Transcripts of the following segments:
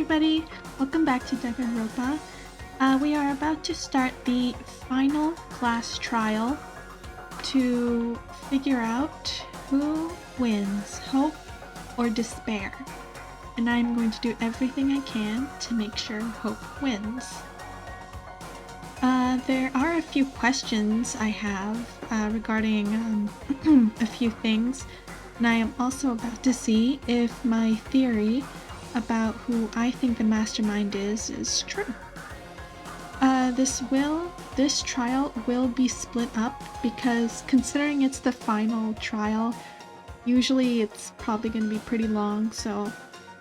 everybody, welcome back to Danganronpa. We are about to start the final class trial to figure out who wins, hope or despair. And I'm going to do everything I can to make sure hope wins. There are a few questions I have regarding a few things, and I am also about to see if my theory about who I think the mastermind is true. This trial will be split up because considering it's the final trial, usually it's probably going to be pretty long, so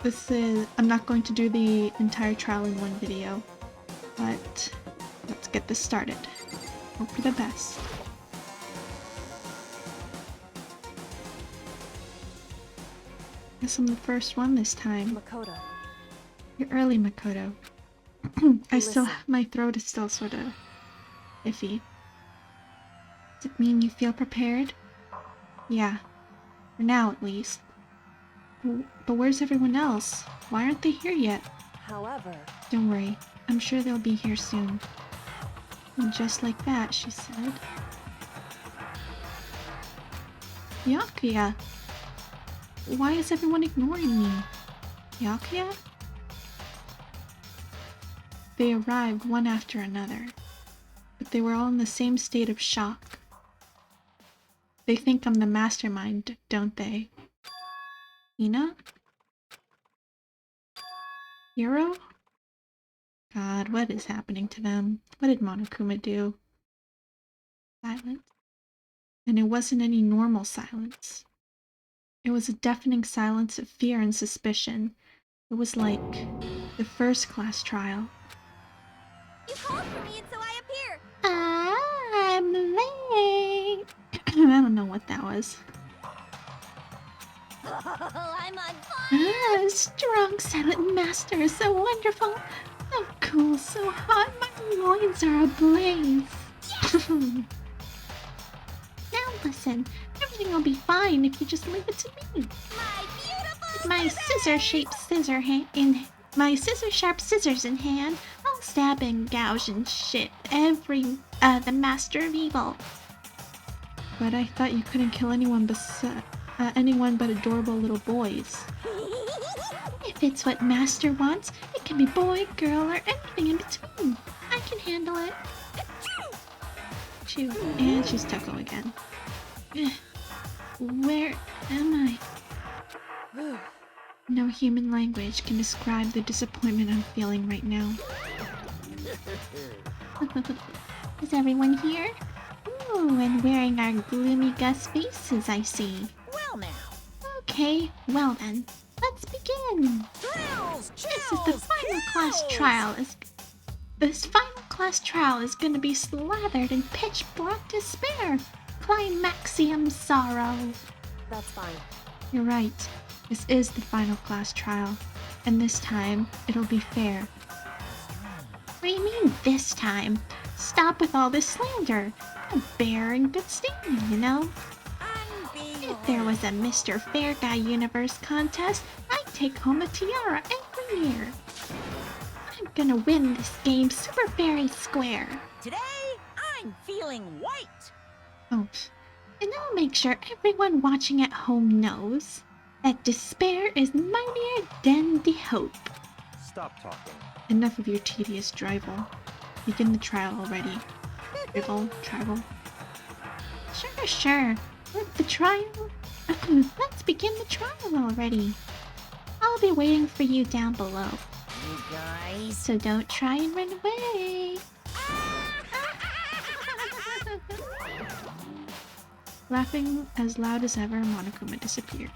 I'm not going to do the entire trial in one video, but let's get this started. Hope for the best. Guess I'm the first one this time. Makoto. You're early, Makoto. My throat is still sort of iffy. Does it mean you feel prepared? Yeah. For now, at least. But where's everyone else? Why aren't they here yet? However... Don't worry. I'm sure they'll be here soon. And just like that, she said. Byakuya! Why is everyone ignoring me? Byakuya? They arrived one after another, but they were all in the same state of shock. They think I'm the mastermind, don't they? Ina? Hiro? God, what is happening to them? What did Monokuma do? Silence. And it wasn't any normal silence. It was a deafening silence of fear and suspicion. It was like the first class trial. You called for me and so I appear! I'm late! I don't know what that was. Oh, I'm on fire! Strong silent master, so wonderful, so cool, so hot, my loins are ablaze. Now listen, everything will be fine if you just leave it to me. My beautiful With my scissor-sharp scissors in hand, I'll stab and gouge and shit the master of evil. But I thought you couldn't kill anyone but adorable little boys. If it's what master wants, it can be boy, girl, or anything in between. I can handle it. Chew. And she's Toko again. Where am I? No human language can describe the disappointment I'm feeling right now. Is everyone here? Ooh, and wearing our gloomy Gus faces, I see. Well now. Okay, well then, let's begin. Thrills, This is the final class trial. This final class trial is gonna be slathered in pitch black despair. Climaxium sorrow. That's fine. You're right. This is the final class trial. And this time, it'll be fair. What do you mean, this time? Stop with all this slander. I'm fair and good standing, you know? If there was a Mr. Fair Guy Universe contest, I'd take home a tiara every year. I'm gonna win this game super fair and square. Today, I'm feeling white. Oh, and I'll make sure everyone watching at home knows that despair is mightier than the hope. Stop talking. Enough of your tedious drivel. Begin the trial already. Drivel. Sure. Let the trial... Let's begin the trial already. I'll be waiting for you down below. You guys... So don't try and run away. Laughing as loud as ever, Monokuma disappeared.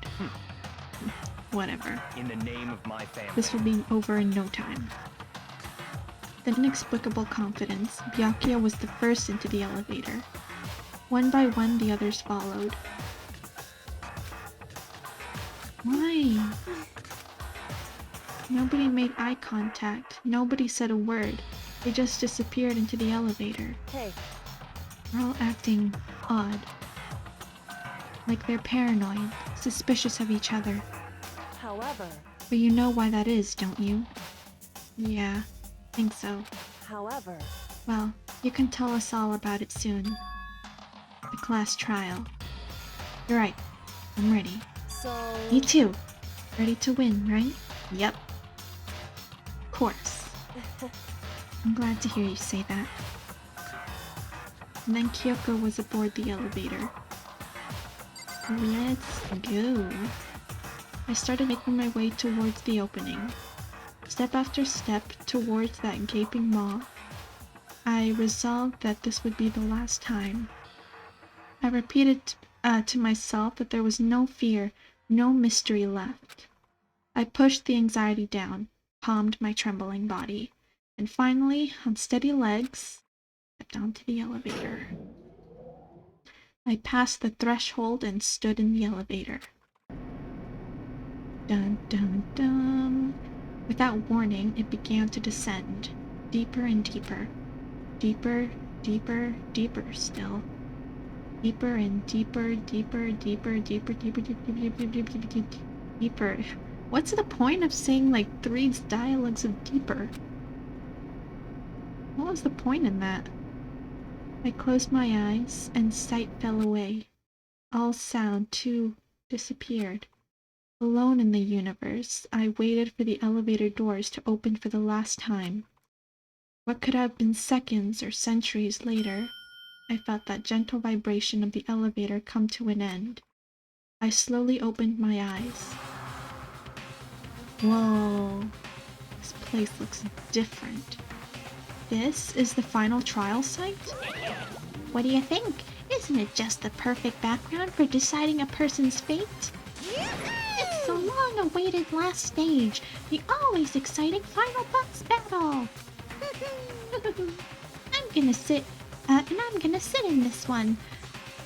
Whatever. In the name of my family. This will be over in no time. With inexplicable confidence, Byakuya was the first into the elevator. One by one, the others followed. Why? Nobody made eye contact. Nobody said a word. They just disappeared into the elevator. Hey. They're all acting odd. Like they're paranoid, suspicious of each other. However... But you know why that is, don't you? Yeah, think so. However, Well, you can tell us all about it soon. The class trial. You're right. I'm ready. so Me too. Ready to win, right? Yep. Of course. I'm glad to hear you say that. And then Kyoko was aboard the elevator. Let's go. I started making my way towards the opening. Step after step towards that gaping maw. I resolved that this would be the last time. I repeated to myself that there was no fear, no mystery left. I pushed the anxiety down, calmed my trembling body, and finally, on steady legs, stepped onto the elevator. I passed the threshold and stood in the elevator. Dun dun dun. Without warning, it began to descend, deeper and deeper. Deeper, deeper, deeper still. Deeper and deeper, deeper, deeper, deeper, deeper, deeper, deeper, deeper, deeper, deeper. What's the point of saying like 3 dialogues of deeper? What was the point in that? I closed my eyes and sight fell away. All sound, too, disappeared. Alone in the universe, I waited for the elevator doors to open for the last time. What could have been seconds or centuries later, I felt that gentle vibration of the elevator come to an end. I slowly opened my eyes. Whoa, this place looks different. This is the final trial site? What do you think? Isn't it just the perfect background for deciding a person's fate? It's the long-awaited last stage, the always exciting final boss battle! I'm gonna sit in this one.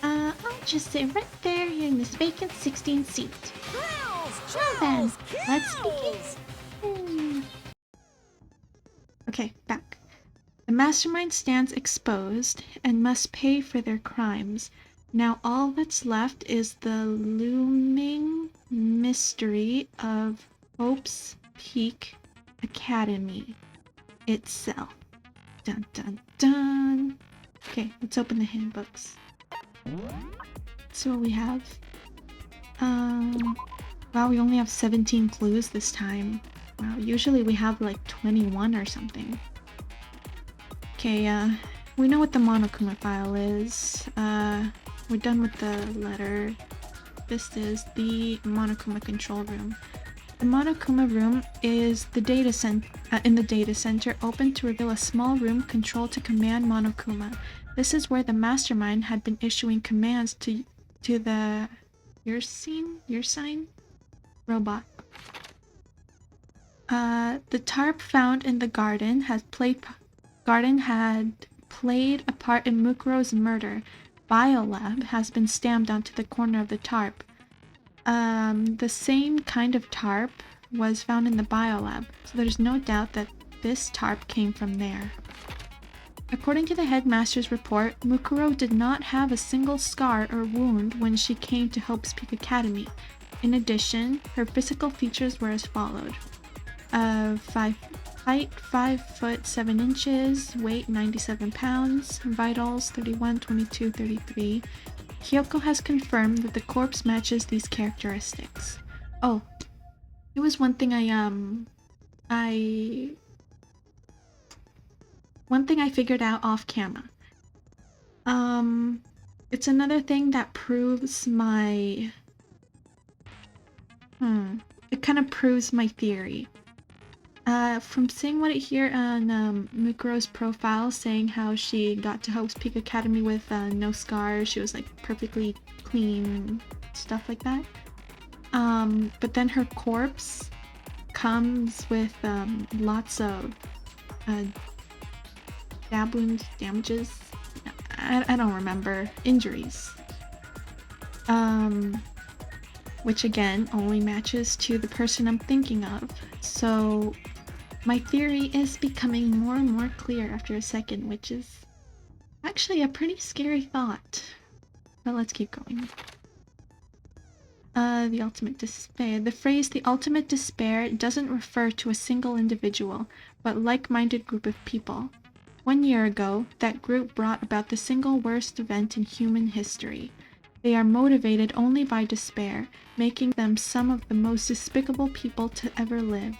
I'll just sit right there in this vacant 16 seat. Well then, let's begin. Okay, back. The mastermind stands exposed and must pay for their crimes. Now all that's left is the looming mystery of Hope's Peak Academy itself. Dun dun dun. Okay, let's open the handbooks. See what we have. Wow, we only have 17 clues this time. Wow, usually we have like 21 or something. Okay, we know what the Monokuma file is. We're done with the letter. This is the Monokuma control room. The Monokuma room is the in the data center, open to reveal a small room controlled to command Monokuma. This is where the mastermind had been issuing commands to the Ursine robot. The tarp found in the garden had played a part in Mukuro's murder. Biolab has been stamped onto the corner of the tarp. The same kind of tarp was found in the biolab, so there's no doubt that this tarp came from there. According to the headmaster's report, Mukuro did not have a single scar or wound when she came to Hope's Peak Academy. In addition, her physical features were as followed. Height 5 foot 7 inches, weight 97 pounds, vitals 31, 22, 33. Kyoko has confirmed that the corpse matches these characteristics. Oh, it was one thing one thing I figured out off camera. It's another thing that proves my it kind of proves my theory. From seeing what I hear on Mukuro's profile, saying how she got to Hope's Peak Academy with no scars, she was like perfectly clean, stuff like that. But then her corpse comes with lots of stab wounds, damages. I don't remember. Injuries. Which again only matches to the person I'm thinking of. So my theory is becoming more and more clear after a second, which is actually a pretty scary thought. But let's keep going. The ultimate despair. The phrase "the ultimate despair" doesn't refer to a single individual, but like-minded group of people. 1 year ago, that group brought about the single worst event in human history. They are motivated only by despair, making them some of the most despicable people to ever live.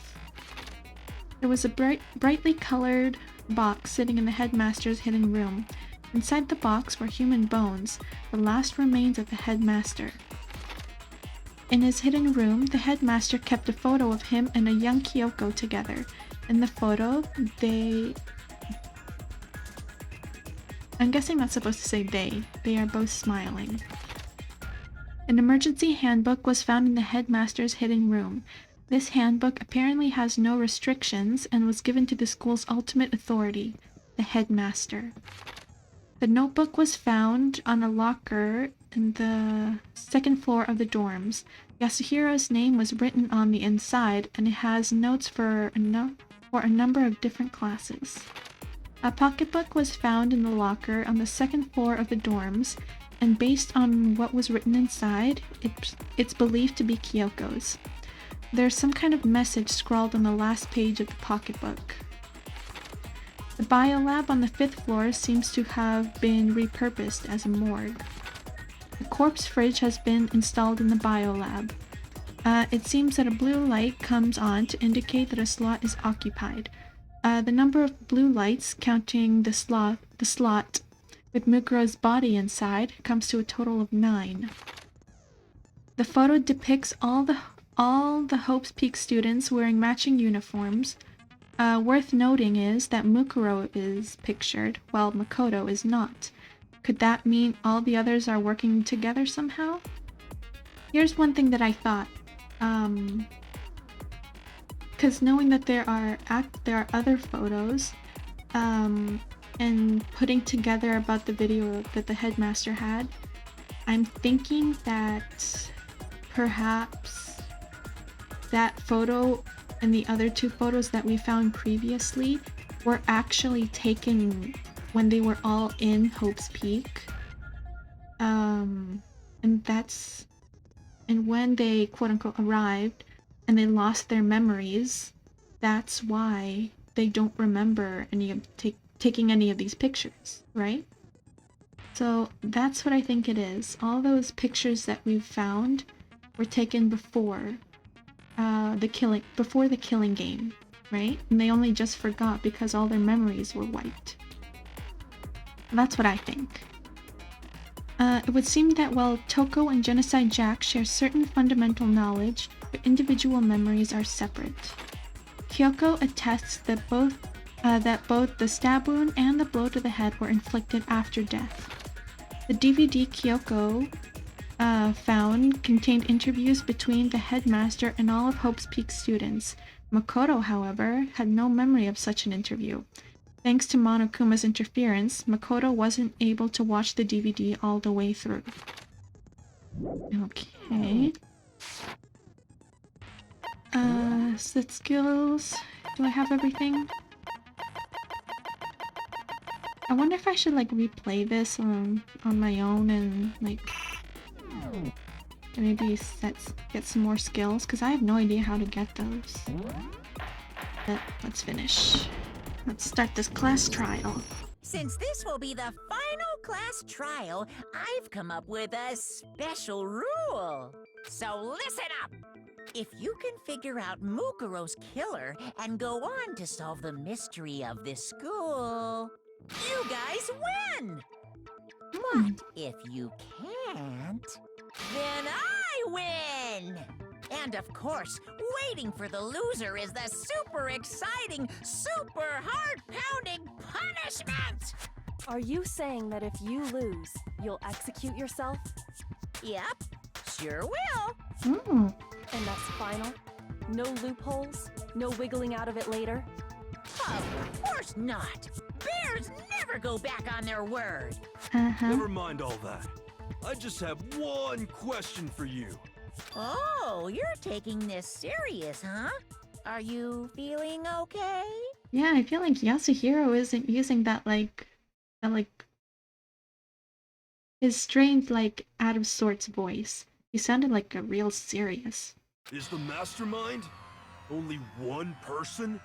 There was a brightly colored box sitting in the headmaster's hidden room. Inside the box were human bones, the last remains of the headmaster. In his hidden room, the headmaster kept a photo of him and a young Kyoko together. In the photo, I'm guessing that's supposed to say they. They are both smiling. An emergency handbook was found in the headmaster's hidden room. This handbook apparently has no restrictions and was given to the school's ultimate authority, the headmaster. The notebook was found on a locker in the second floor of the dorms. Yasuhiro's name was written on the inside, and it has notes for a number of different classes. A pocketbook was found in the locker on the second floor of the dorms, and based on what was written inside, it's believed to be Kyoko's. There's some kind of message scrawled on the last page of the pocketbook. The biolab on the 5th floor seems to have been repurposed as a morgue. A corpse fridge has been installed in the biolab. It seems that a blue light comes on to indicate that a slot is occupied. The number of blue lights, counting the slot with Mukuro's body inside, comes to a total of 9. The photo depicts all the Hope's Peak students wearing matching uniforms. Worth noting is that Mukuro is pictured, while Makoto is not. Could that mean all the others are working together somehow? Here's one thing that I thought. Because knowing that there are other photos, and putting together about the video that the headmaster had, I'm thinking that perhaps that photo and the other 2 photos that we found previously were actually taken when they were all in Hope's Peak. And when they quote-unquote arrived and they lost their memories, that's why they don't remember taking any of these pictures, right? So that's what I think it is. All those pictures that we've found were taken before the killing game, right? And they only just forgot because all their memories were wiped. That's what I think. It would seem that while Toko and Genocide Jack share certain fundamental knowledge, their individual memories are separate. Kyoko attests that both the stab wound and the blow to the head were inflicted after death. The DVD Kyoko found contained interviews between the headmaster and all of Hope's Peak students. Makoto, however, had no memory of such an interview. Thanks to Monokuma's interference, Makoto wasn't able to watch the DVD all the way through. Okay. Set skills. Do I have everything? I wonder if I should like replay this on my own and like maybe get some more skills, because I have no idea how to get those. But let's finish. Let's start this class trial. Since this will be the final class trial, I've come up with a special rule. So listen up! If you can figure out Mukuro's killer and go on to solve the mystery of this school, you guys win! But if you can't, then I win! And of course, waiting for the loser is the super exciting, super heart-pounding punishment! Are you saying that if you lose, you'll execute yourself? Yep, sure will. Mm. And that's final? No loopholes? No wiggling out of it later? Of course not. Bears never go back on their word. Never mind all that. I just have one question for you. Oh, you're taking this serious, huh? Are you feeling okay? Yeah, I feel like Yasuhiro isn't using that his strange, like, out of sorts voice. He sounded like a real serious. Is the mastermind only one person?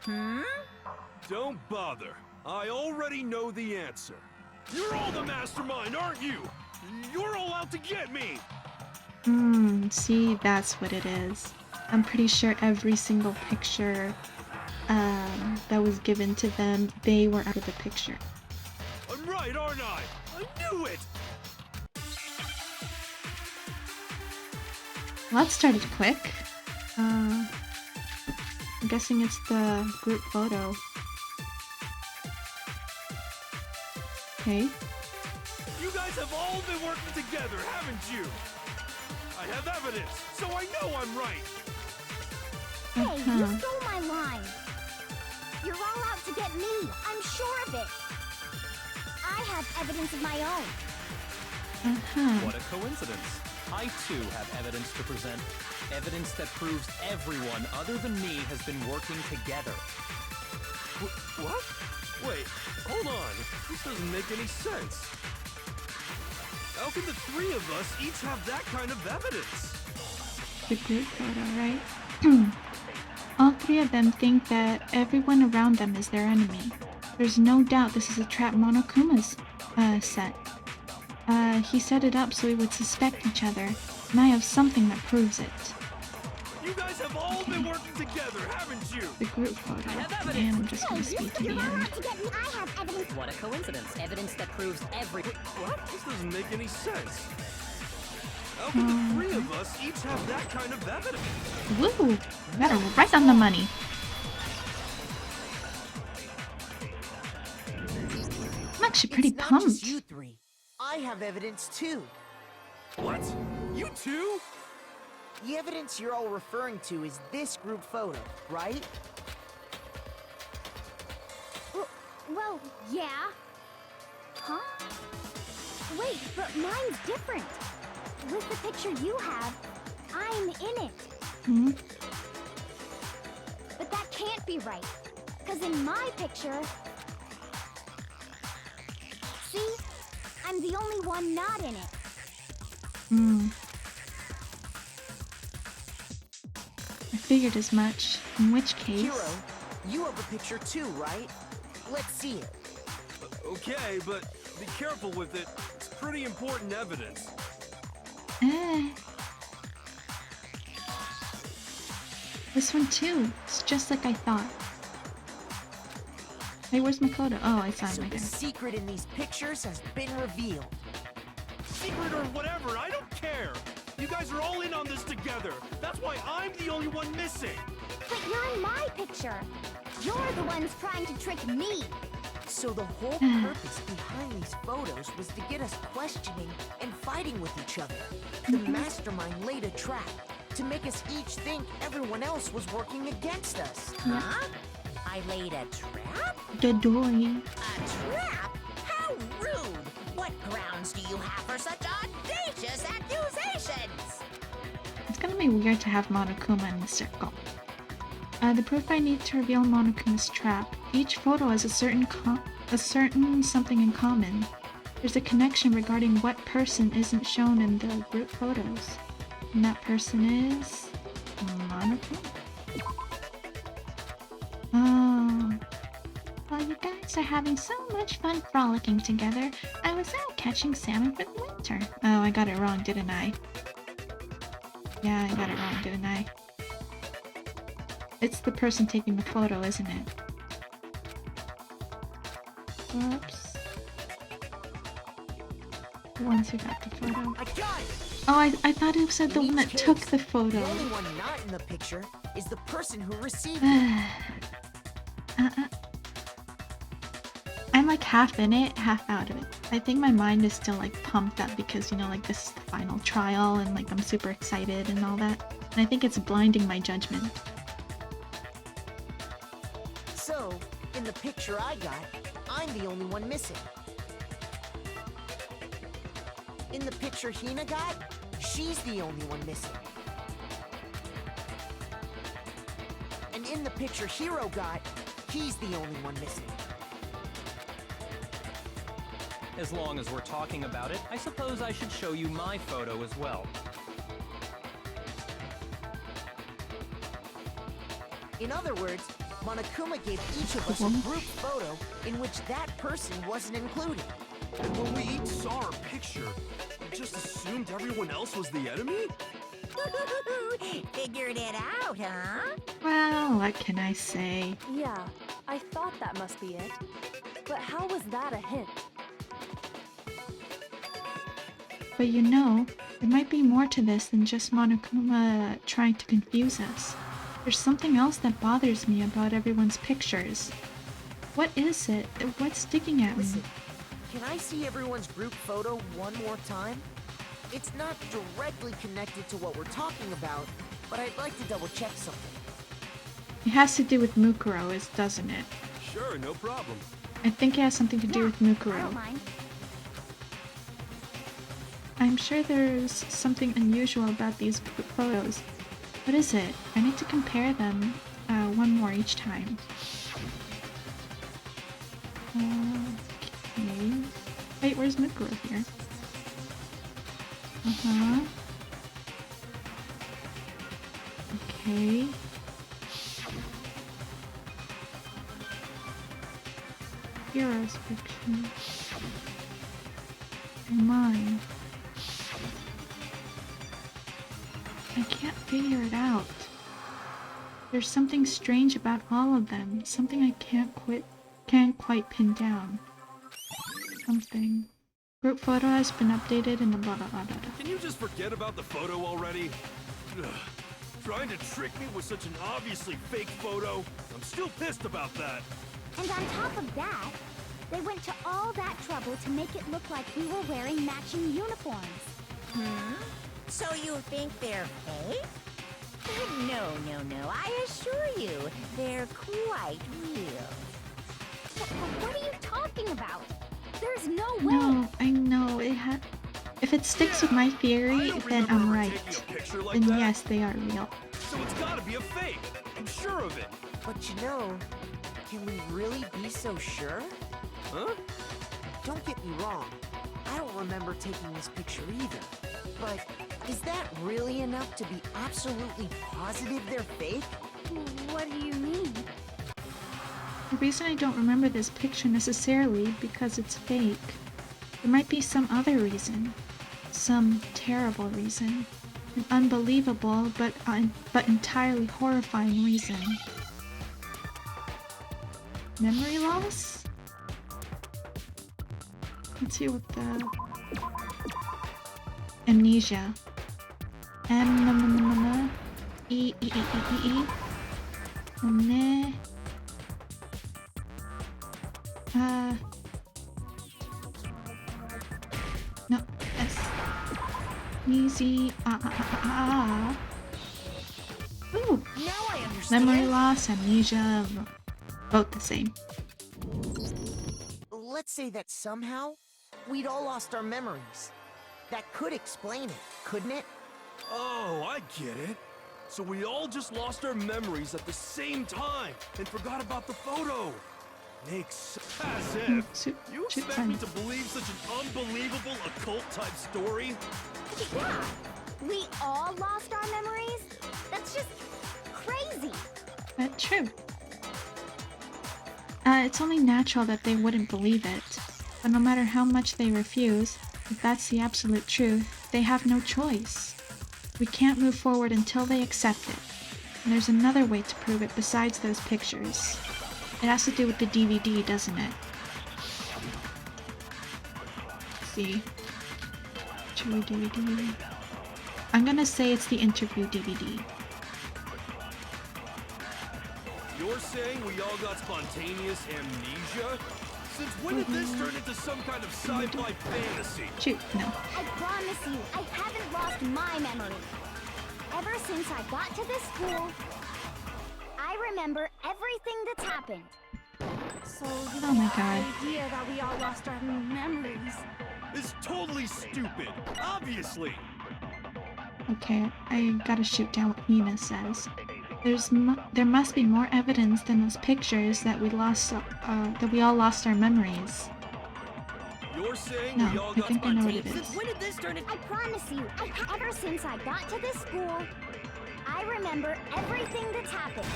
Hmm? Don't bother. I already know the answer. You're all the mastermind, aren't you? You're all out to get me! See, that's what it is. I'm pretty sure every single picture that was given to them, they were out of the picture. I'm right, aren't I? I knew it! Well, that started quick. I'm guessing it's the group photo. Okay. You guys have all been working together, haven't you? I have evidence, so I know I'm right. Hey, you stole my line. You're all out to get me. I'm sure of it. I have evidence of my own. What a coincidence. I too have evidence to present. Evidence that proves everyone other than me has been working together. What? Wait, hold on. This doesn't make any sense. How can the three of us each have that kind of evidence? The group photo, right? All three of them think that everyone around them is their enemy. There's no doubt this is a trap Monokuma's set. He set it up so we would suspect each other, and I have something that proves it. You guys have all been working together, haven't you? The group photo, and I'm just gonna speed to the You're all end. out to get me. I have evidence. What a coincidence. Evidence that proves every... What? This doesn't make any sense. How can the three of us each have that kind of evidence? Woo! Got it right on the money. I'm actually pretty It's not just pumped. you three. I have evidence too. What? You too? The evidence you're all referring to is this group photo, right? Well, yeah. Huh? Wait, but mine's different. With the picture you have, I'm in it. Hmm? But that can't be right. Because in my picture... See? I'm the only one not in it. Hmm. I figured as much. In which case... Hiro, you have a picture too, right? Let's see it. Okay, but be careful with it. It's pretty important evidence. This one too. It's just like I thought. Hey, where's my photo? Oh, I saw it So right the there. secret in these pictures has been revealed. Secret or whatever, I don't care. You guys are all in on this together. That's why I'm the only one missing. But you're in my picture. You're the ones trying to trick me. So the whole purpose behind these photos was to get us questioning and fighting with each other. The mastermind laid a trap to make us each think everyone else was working against us. Huh? I laid a trap? Good boy. A trap? How rude! What grounds do you have for such audacious accusations? It's gonna be weird to have Monokuma in the circle. The proof I need to reveal Monokuma's trap. Each photo has a certain something in common. There's a connection regarding what person isn't shown in the group photos. And that person is... Monokuma. Oh. While you guys are having so much fun frolicking together, I was out catching salmon for the winter. Oh, I got it wrong, didn't I? Yeah, I got it wrong, didn't I? It's the person taking the photo, isn't it? Whoops. The ones who got the photo. I got it! Oh, I thought it said the In one each that took case, the photo. The only one not in the picture is the person who received it. I'm like half in it, half out of it. I think my mind is still like pumped up because, you know, like this is the final trial and like I'm super excited and all that. And I think it's blinding my judgment. So, in the picture I got, I'm the only one missing. In the picture Hina got, she's the only one missing. And in the picture Hiro got, he's the only one missing. As long as we're talking about it, I suppose I should show you my photo as well. In other words, Monokuma gave each of us a group photo in which that person wasn't included. And when we each saw our picture, we just assumed everyone else was the enemy? Figured it out, huh? Well, what can I say? Yeah, I thought that must be it. But how was that a hint? But you know, there might be more to this than just Monokuma trying to confuse us. There's something else that bothers me about everyone's pictures. What is it? What's sticking at me? Listen, can I see everyone's group photo one more time? It's not directly connected to what we're talking about, but I'd like to double check something. It has to do with Mukuro, doesn't it? Sure, no problem. I think it has something to do with I Mukuro. don't mind. I'm sure there's something unusual about these photos. What is it? I need to compare them one more each time. Okay. Wait, where's Mukuro here? Uh-huh. Okay. Hero's picture. Mine. I can't figure it out. There's something strange about all of them. Something I can't quite pin down. Something. Group photo has been updated in the blah blah blah blah. Can you just forget about the photo already? Ugh. Trying to trick me with such an obviously fake photo? I'm still pissed about that. And on top of that, they went to all that trouble to make it look like we were wearing matching uniforms. So you think they're fake? No, I assure you, they're quite real. What are you talking about? There's no way. No, I know it had. If it sticks with my I theory, don't then remember I'm ever right. taking a picture like Then that. yes, they are real. So it's gotta be a fake. I'm sure of it. But you know, can we really be so sure? Huh? Don't get me wrong, I don't remember taking this picture either. But is that really enough to be absolutely positive they're fake? What do you mean? The reason I don't remember this picture necessarily because it's fake. There might be some other reason. Some terrible reason. An unbelievable but entirely horrifying reason. Memory loss? Let's see what the... Amnesia. No, S. Easy. Ooh. Now I understand. Memory loss, amnesia, both the same. Let's say that somehow we'd all lost our memories. That could explain it, couldn't it? Oh, I get it. So we all just lost our memories at the same time and forgot about the photo. Makes as if. You expect me to believe such an unbelievable occult-type story? Yeah, we all lost our memories? That's just crazy. But true. It's only natural that they wouldn't believe it. But no matter how much they refuse, if that's the absolute truth, they have no choice. We can't move forward until they accept it. And there's another way to prove it besides those pictures. It has to do with the DVD, doesn't it? Let's see. Chewy DVD. I'm gonna say it's the interview DVD. You're saying we all got spontaneous amnesia? Since when did this turn into some kind of sci-fi fantasy? Shoot, no. I promise you, I haven't lost my memory. Ever since I got to this school, I remember everything that's happened. So Oh my god. idea that we all lost our memories. It's totally stupid, obviously. Okay, I gotta shoot down what Nina says. There must be more evidence than those pictures that we all lost our memories. You're saying No, we all I got think I know what it spontaneous? is. When did this turn into... I promise you, ever since I got to this school, I remember everything that's happened.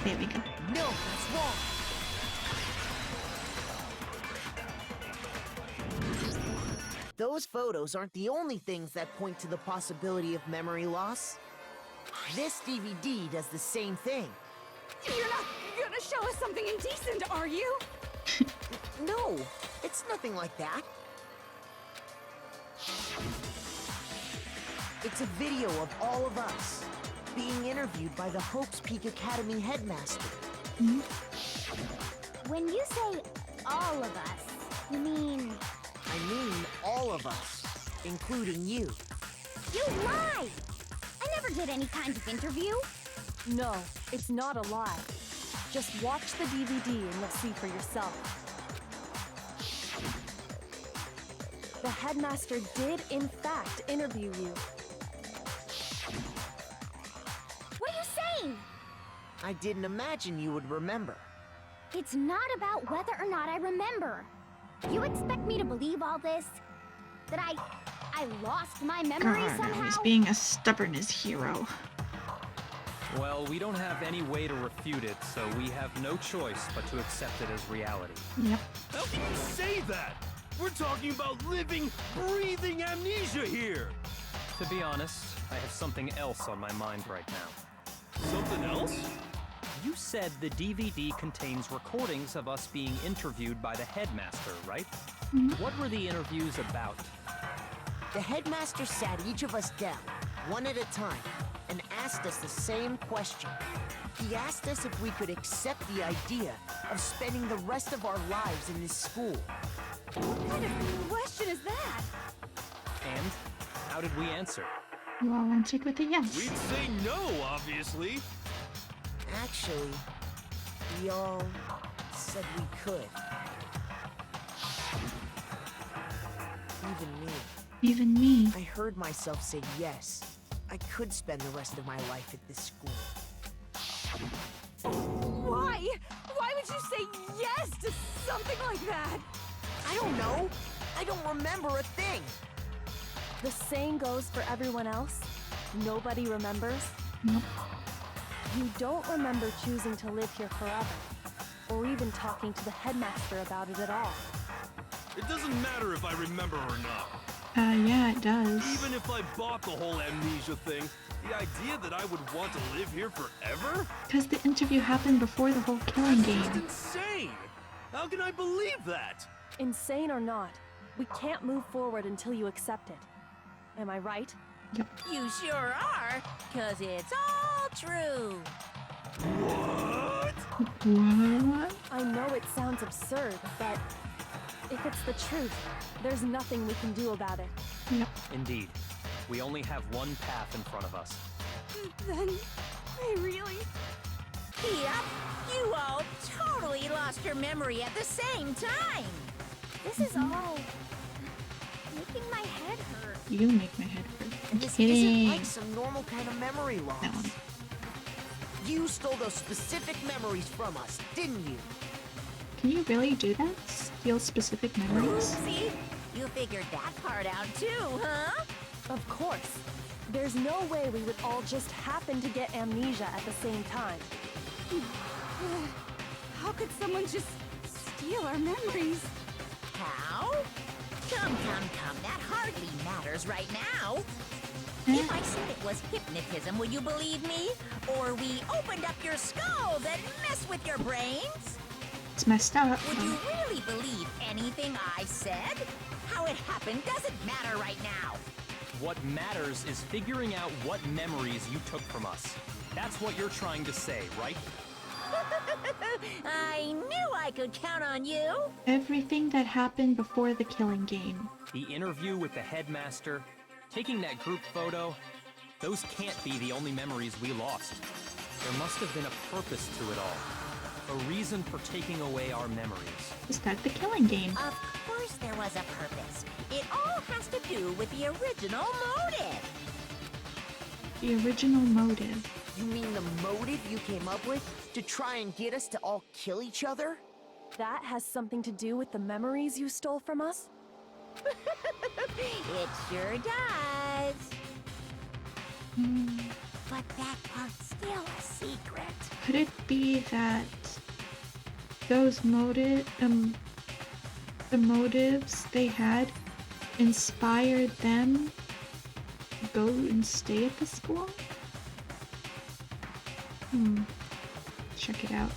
There we go. No, that's wrong. Those photos aren't the only things that point to the possibility of memory loss. This DVD does the same thing. You're not gonna show us something indecent, are you? No, it's nothing like that. It's a video of all of us being interviewed by the Hopes Peak Academy headmaster. When you say all of us, you mean I mean all of us, including you. you lied? I never did any kind of interview. No, it's not a lie. Just watch the DVD and you'll see for yourself. The headmaster did, in fact, interview you. What are you saying? I didn't imagine you would remember. It's not about whether or not I remember. You expect me to believe all this? That I lost my memory God, somehow? he's being a stubborn as hero. Well, we don't have any way to refute it, so we have no choice but to accept it as reality. Yep. How can you say that? We're talking about living, breathing amnesia here. To be honest, I have something else on my mind right now. Something else? You said the DVD contains recordings of us being interviewed by the headmaster, right? What were the interviews about? The headmaster sat each of us down, one at a time, and asked us the same question. He asked us if we could accept the idea of spending the rest of our lives in this school. What kind of question is that? And how did we answer? You all answered with a yes. We'd say no, obviously. Actually, we all said we could. Even me. Even me. I heard myself say yes. I could spend the rest of my life at this school. Why? Why would you say yes to something like that? I don't know. I don't remember a thing. The same goes for everyone else. Nobody remembers. Nope. You don't remember choosing to live here forever, or even talking to the headmaster about it at all. It doesn't matter if I remember or not. Yeah, it does. Even if I bought the whole amnesia thing, the idea that I would want to live here forever? Because the interview happened before the whole killing That's just game. insane! How can I believe that? Insane or not, we can't move forward until you accept it. Am I right? You sure are, 'cause it's all true. What? What? I know it sounds absurd, but if it's the truth, there's nothing we can do about it. Yep. Indeed. We only have one path in front of us. Then, I really... Yep, you all totally lost your memory at the same time. This is all making my head hurt. You make my head hurt. I'm This kidding. isn't like some normal kind of memory loss. That one. You stole those specific memories from us, didn't you? Can you really do that? Steal specific memories? See? You figured that part out too, huh? Of course. There's no way we would all just happen to get amnesia at the same time. How could someone just steal our memories? How? Come, that hardly matters right now. If I said it was hypnotism, would you believe me? Or we opened up your skulls and messed with your brains? It's messed up. Would you really believe anything I said? How it happened doesn't matter right now. What matters is figuring out what memories you took from us. That's what you're trying to say, right? I knew I could count on you. Everything that happened before the killing game. The interview with the headmaster, taking that group photo, those can't be the only memories we lost. There must have been a purpose to it all. A reason for taking away our memories. Is that the killing game? Of course there was a purpose. It all has to do with the original motive. The original motive. You mean the motive you came up with to try and get us to all kill each other? That has something to do with the memories you stole from us? It sure does. But that part's still a secret. Could it be that those the motives they had inspired them to go and stay at the school? Check it out.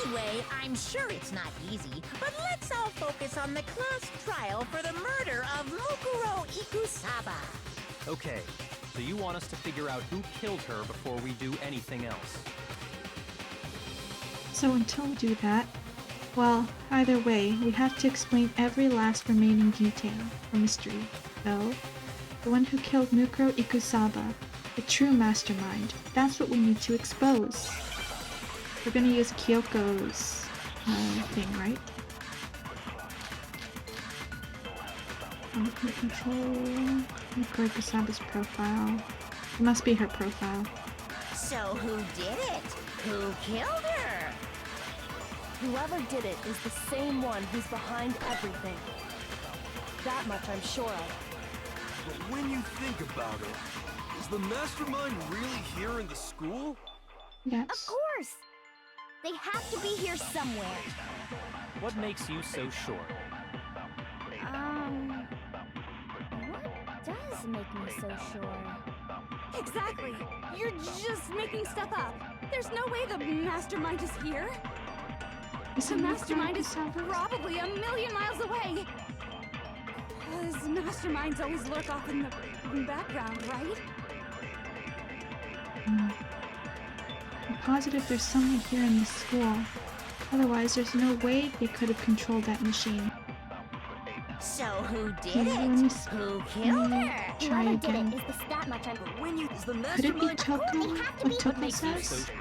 Anyway, I'm sure it's not easy, but let's all focus on the class trial for the murder of Mukuro Ikusaba. Okay, so you want us to figure out who killed her before we do anything else? So until we do that, well, either way, we have to explain every last remaining detail or mystery. Though, the one who killed Mukuro Ikusaba, the true mastermind, that's what we need to expose. We're gonna use Kyoko's thing, right? Control Mukuro Ikusaba's profile. It must be her profile. So who did it? Who killed her? Whoever did it is the same one who's behind everything. That much I'm sure of. But when you think about it, is the mastermind really here in the school? Yes. Of course! They have to be here somewhere. What makes you so sure? What does make me so sure? Exactly. You're just making stuff up. There's no way the mastermind is here. The mastermind is probably a million miles away. Because masterminds always lurk off in the background, right? I'm positive there's someone here in the school. Otherwise, there's no way they could have controlled that machine. So who did Okay, let me it? Who killed her? try Whoever did again. it is the stat much I'm... But when you is the Could it be mastermind? Toko? have to What be Toko makes you says? so-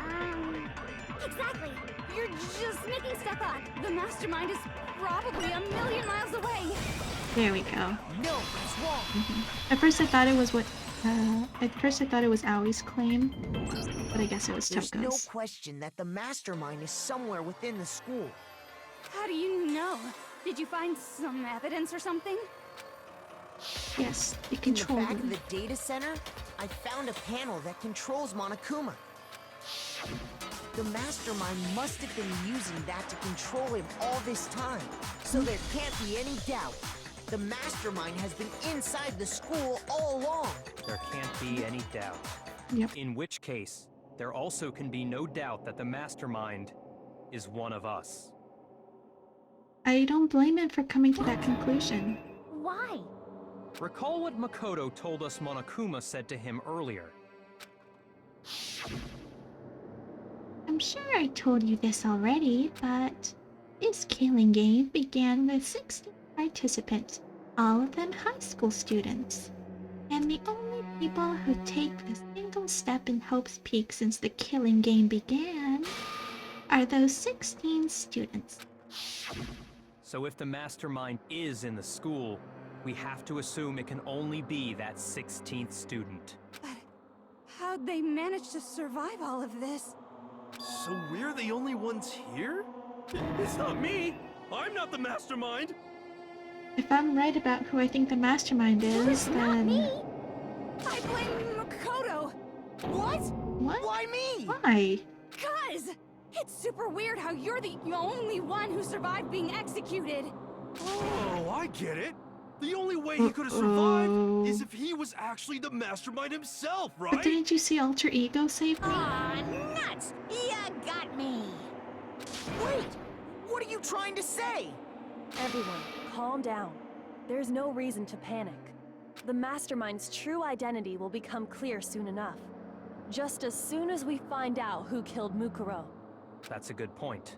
Exactly. You're just making stuff up. The mastermind is probably a million miles away. There we go. No, it's wrong. At first I thought it was Aoi's claim, but I guess it was There's no Toko's. question that the mastermind is somewhere within the school. How do you know? Did you find some evidence or something? Yes, it In the controlled back of him. the data center, I found a panel that controls Monokuma. The mastermind must have been using that to control him all this time. So there can't be any doubt. The mastermind has been inside the school all along. There can't be any doubt. Yep. In which case, there also can be no doubt that the mastermind is one of us. I don't blame him for coming to that conclusion. Why? Recall what Makoto told us Monokuma said to him earlier. I'm sure I told you this already, but this killing game began with 16 participants, all of them high school students. And the only people who take a single step in Hope's Peak since the killing game began are those 16 students. So if the mastermind is in the school, we have to assume it can only be that 16th student. But how'd they manage to survive all of this? So we're the only ones here? It's not me! I'm not the mastermind! If I'm right about who I think the mastermind is, Not then... me! I blame Makoto! What? What? Why me? Why? Cuz! It's super weird how you're the only one who survived being executed. Oh, I get it! The only way he could have survived is if he was actually the mastermind himself, But right? didn't you see Alter Ego save me? Aw, nuts! Ya got me! Wait! What are you trying to say? Everyone, calm down. There's no reason to panic. The mastermind's true identity will become clear soon enough. Just as soon as we find out who killed Mukuro. That's a good point.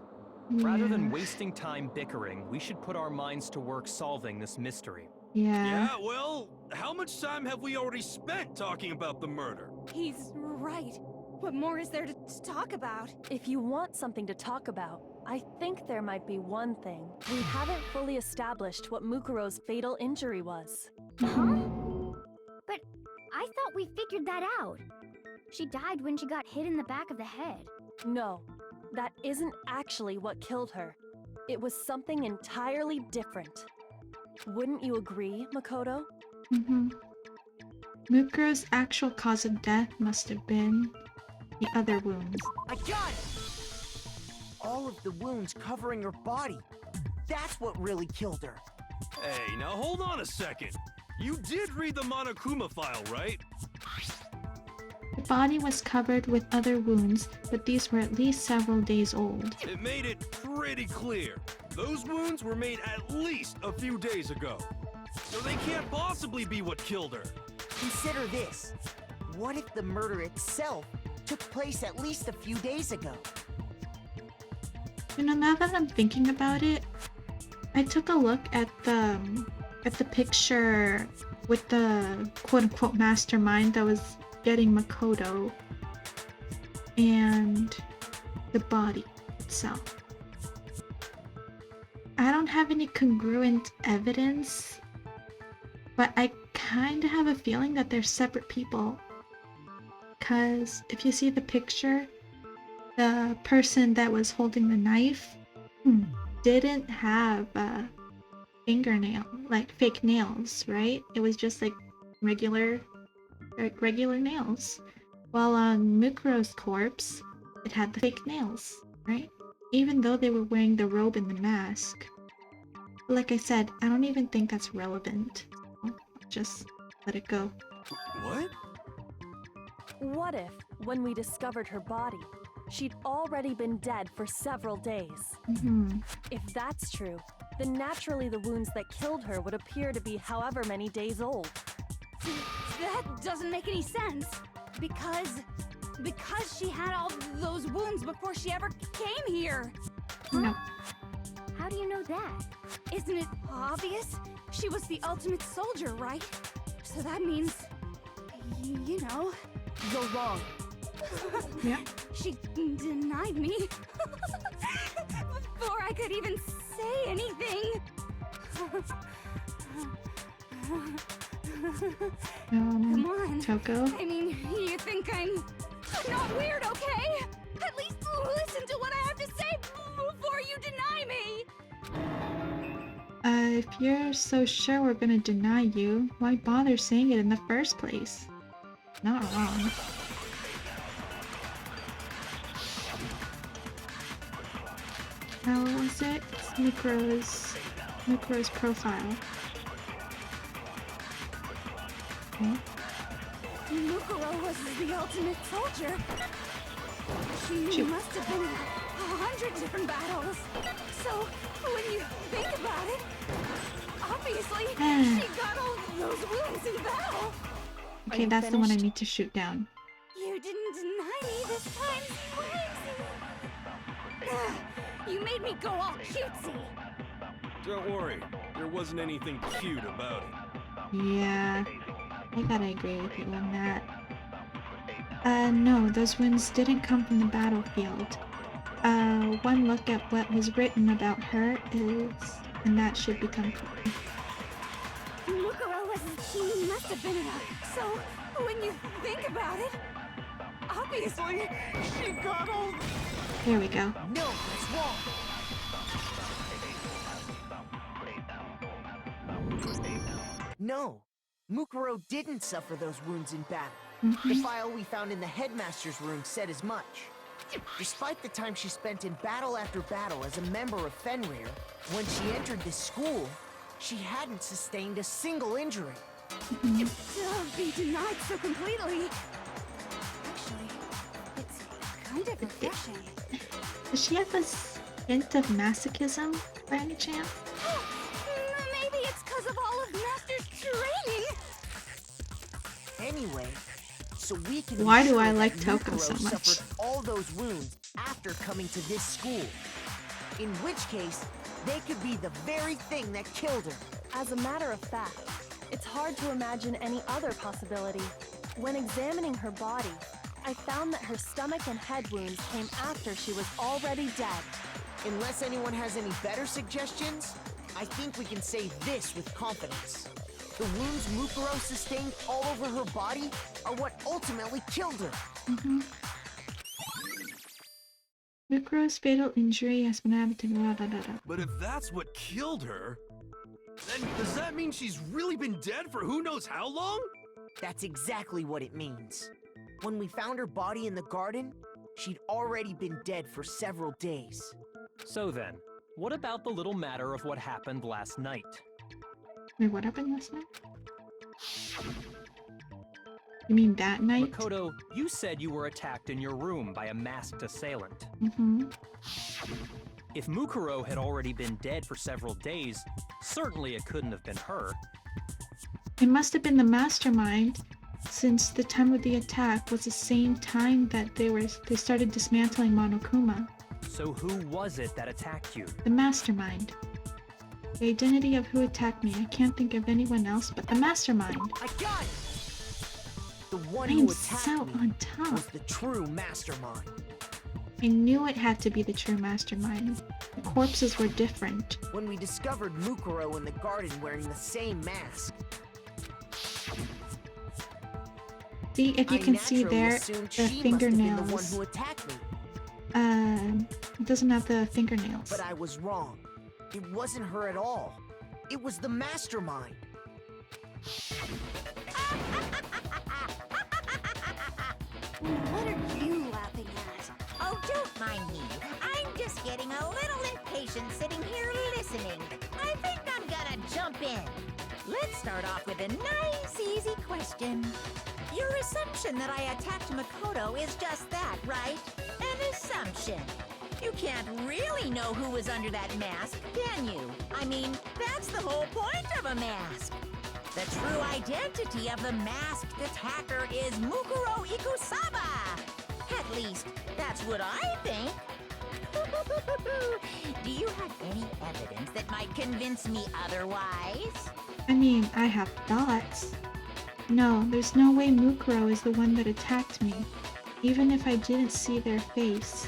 Rather than Yeah. wasting time bickering, we should put our minds to work solving this mystery. Yeah. Yeah, well, how much time have we already spent talking about the murder? He's right. What more is there to talk about? If you want something to talk about, I think there might be one thing. We haven't fully established what Mukuro's fatal injury was. Huh? But I thought we figured that out. She died when she got hit in the back of the head. No, that isn't actually what killed her. It was something entirely different. Wouldn't you agree, Makoto? Mukuro's actual cause of death must have been the other wounds. I got it! All of the wounds covering her body. That's what really killed her. Hey, now hold on a second. You did read the Monokuma file, right? The body was covered with other wounds, but these were at least several days old. It made it pretty clear. Those wounds were made at least a few days ago. So they can't possibly be what killed her. Consider this. What if the murder itself took place at least a few days ago? You know, now that I'm thinking about it, I took a look at the picture with the quote-unquote mastermind that was getting Makoto and the body itself. I don't have any congruent evidence, but I kind of have a feeling that they're separate people. Because if you see the picture, the person that was holding the knife didn't have fingernail, like fake nails, right? It was just like regular nails. While on Mukuro's corpse, it had the fake nails, right? Even though they were wearing the robe and the mask. But like I said, I don't even think that's relevant. I'll just let it go. What? What if, when we discovered her body, she'd already been dead for several days? If that's true, then naturally the wounds that killed her would appear to be however many days old. That doesn't make any sense. Because she had all those wounds before she ever came here. No. How do you know that? Isn't it obvious? She was the ultimate soldier, right? So that means, you know. You're wrong. Yeah. She denied me before I could even say anything. Come on. Toko? I mean, you think I'm not weird, okay? At least listen to what I have to say before you deny me. If you're so sure we're gonna deny you, why bother saying it in the first place? Not wrong. How was it? It's Mukuro's profile. Okay. Mukuro was the ultimate soldier. She must have been in 100 different battles. So, when you think about it, obviously, she got all those wounds in battle. Okay, that's the one I need to shoot down. You didn't deny me this time, Squints. You made me go all cutesy. Don't worry, there wasn't anything cute about it. Yeah, I gotta agree with you on that. No, those wounds didn't come from the battlefield. One look at what was written about her is, and that should become clear. Mukuro she must have been in a... So, when you think about it, obviously, she got all... There we go. No, that's wrong. No, Mukuro didn't suffer those wounds in battle. The file we found in the headmaster's room said as much. Despite the time she spent in battle after battle as a member of Fenrir, when she entered this school, she hadn't sustained a single injury. To be denied so completely... Actually, it's kind of refreshing. Does she have a hint of masochism, by any chance? Maybe it's because of all of Master's training! Anyway, so we can... Why be do sure I that like Toko Mukuro so much? suffered all those wounds after coming to this school. In which case, they could be the very thing that killed her. As a matter of fact, it's hard to imagine any other possibility. When examining her body, I found that her stomach and head wounds came after she was already dead. Unless anyone has any better suggestions, I think we can say this with confidence. The wounds Mukuro sustained all over her body are what ultimately killed her. Mukuro's fatal injury has been added to But if that's what killed her, then does that mean she's really been dead for who knows how long? That's exactly what it means. When we found her body in the garden, she'd already been dead for several days. So then, what about the little matter of what happened last night? Wait, what happened last night? You mean that night? Makoto, you said you were attacked in your room by a masked assailant. Mm-hmm. If Mukuro had already been dead for several days, certainly it couldn't have been her. It must have been the mastermind, since the time of the attack was the same time that they started dismantling Monokuma. So who was it that attacked you? The mastermind. The identity of who attacked me. I can't think of anyone else but the mastermind. I got it! The one I who am attacked so me on top. was the true mastermind. I knew it had to be the true mastermind. The corpses were different. When we discovered Mukuro in the garden wearing the same mask, See, if you can see naturally there, assumed the she must have been the one fingernails. who attacked me. It doesn't have the fingernails. But I was wrong. It wasn't her at all. It was the mastermind. What are you laughing at? Oh, don't mind me. I'm just getting a little impatient sitting here listening. I think I'm gonna jump in. Let's start off with a nice, easy question. Your assumption that I attacked Makoto is just that, right? An assumption. You can't really know who was under that mask, can you? I mean, that's the whole point of a mask. The true identity of the masked attacker is Mukuro Ikusaba. At least, that's what I think. Do you have any evidence that might convince me otherwise? I mean, I have thoughts. No, there's no way Mukuro is the one that attacked me, even if I didn't see their face.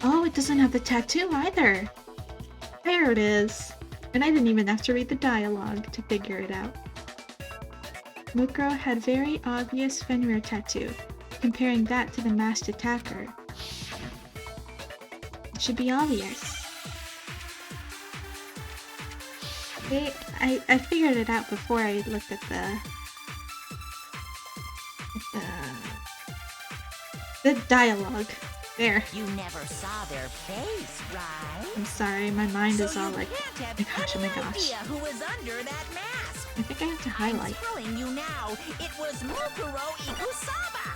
Oh, it doesn't have the tattoo either. There it is. And I didn't even have to read the dialogue to figure it out. Mukuro had very obvious Fenrir tattoo, comparing that to the masked attacker. It should be obvious. I figured it out before I looked at the dialogue. There. You never saw their face, right? I'm sorry, my mind is So all you like, can't oh have my any gosh. idea who was under that mask. I think I have to highlight. I'm telling you now, it was Mukuro Ikusaba.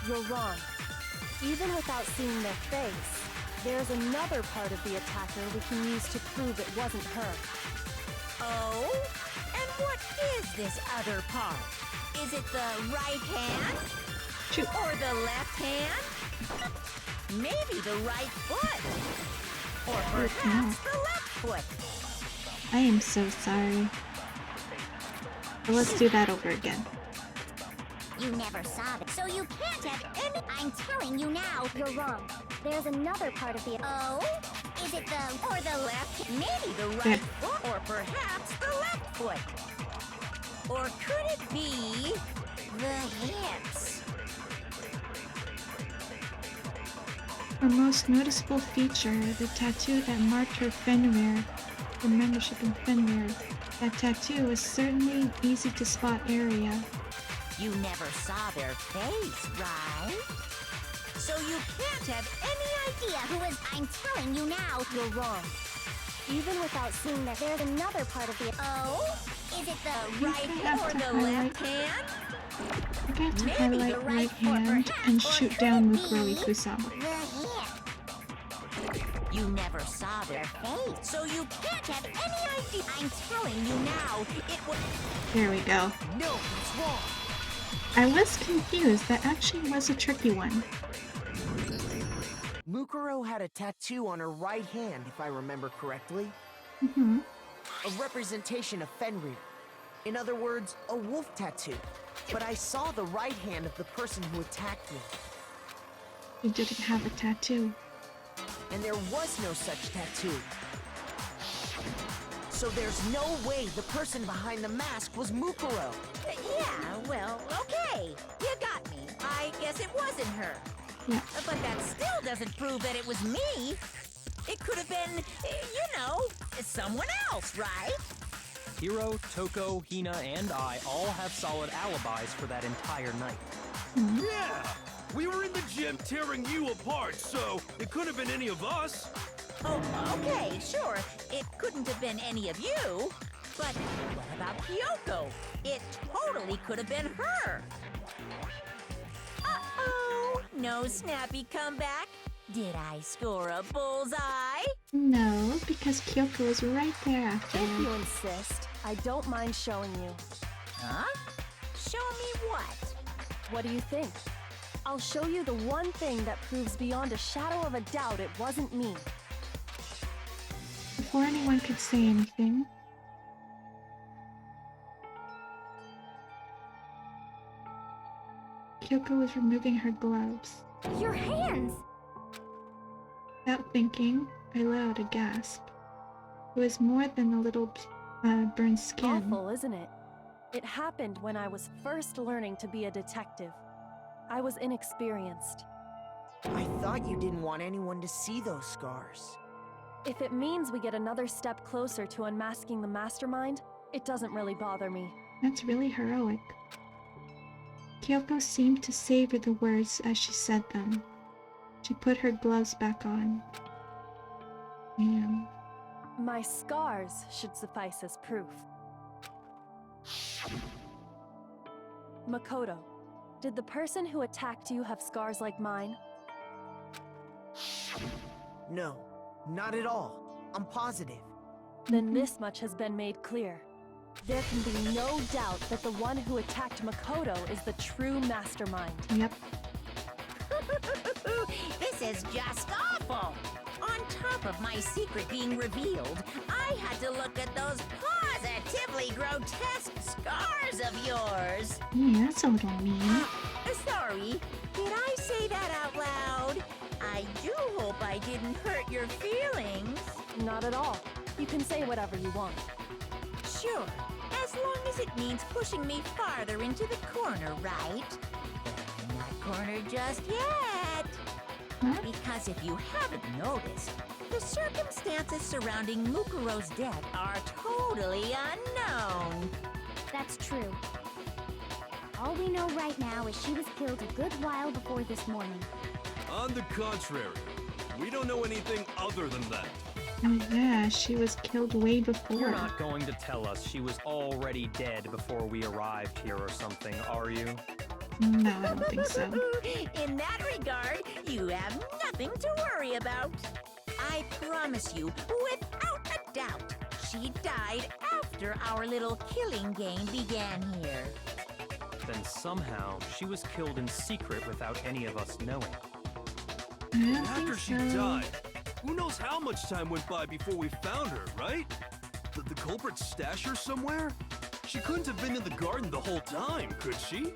You're wrong. Even without seeing their face, there's another part of the attacker we can use to prove it wasn't her. Oh? And what is this other part? Is it the right hand? Shoot. Or the left hand? Maybe the right foot? Or perhaps the left foot? I am so sorry. But let's do that over again. You never saw it, so you can't have any. I'm telling you now. You're wrong. There's another part of the. Oh? Is it the. Or the left? Maybe the right Yeah. foot? Or perhaps the left foot? Or could it be the hips? Her most noticeable feature, the tattoo that marked her Fenrir, her membership in Fenrir. That tattoo was certainly easy to spot area. You never saw their face, right? So you can't have any idea who is. I'm telling you now. You're wrong. Even without seeing that, there's another part of the. Oh? Is it the. Right have or to the highlight- left hand? I think I have to Maybe highlight the right right foot, hand perhaps, and or shoot could down it Mukuro be Ikusaba. The hip. You never saw their face, so you can't have any idea. I'm telling you now, it was. There we go. No, it's wrong. I was confused. That actually was a tricky one. Mukuro had a tattoo on her right hand, if I remember correctly. Mm-hmm. A representation of Fenrir. In other words, a wolf tattoo. But I saw the right hand of the person who attacked me. You didn't have a tattoo. And there was no such tattoo. So there's no way the person behind the mask was Mukuro. Yeah, well, okay. You got me. I guess it wasn't her. Yeah. But that still doesn't prove that it was me. It could have been, someone else, right? Hiro, Toko, Hina, and I all have solid alibis for that entire night. Yeah! We were in the gym tearing you apart, so it couldn't have been any of us. Oh, okay, sure. It couldn't have been any of you. But what about Kyoko? It totally could have been her. Uh-oh! No snappy comeback? Did I score a bullseye? No, because Kyoko was right there after. If you insist, I don't mind showing you. Huh? Show me what? What do you think? I'll show you the one thing that proves beyond a shadow of a doubt it wasn't me. Before anyone could say anything, Kyoko was removing her gloves. Your hands! Without thinking, I let out a gasp. It was more than a little burned skin. Awful, isn't it? It happened when I was first learning to be a detective. I was inexperienced. I thought you didn't want anyone to see those scars. If it means we get another step closer to unmasking the mastermind, it doesn't really bother me. That's really heroic. Kyoko seemed to savor the words as she said them. She put her gloves back on. My scars should suffice as proof. Makoto, did the person who attacked you have scars like mine? No, not at all. I'm positive. Then this much has been made clear. There can be no doubt that the one who attacked Makoto is the true mastermind. Yep. This is just awful! On top of my secret being revealed, I had to look at those positively grotesque scars of yours! Yeah, that's a little mean. Sorry, did I say that out loud? I do hope I didn't hurt your feelings. Not at all. You can say whatever you want. Sure, as long as it means pushing me farther into the corner, right? But I'm not cornered just yet. Huh? Because if you haven't noticed, the circumstances surrounding Mukuro's death are totally unknown. That's true. All we know right now is she was killed a good while before this morning. On the contrary, we don't know anything other than that. Oh yeah, she was killed way before. You're not going to tell us she was already dead before we arrived here or something, are you? No, I don't think so. In that regard, you have nothing to worry about. I promise you, without a doubt, she died after our little killing game began here. Then somehow she was killed in secret without any of us knowing. I don't After think she so. died, who knows how much time went by before we found her, right? Did the culprit stash her somewhere? She couldn't have been in the garden the whole time, could she?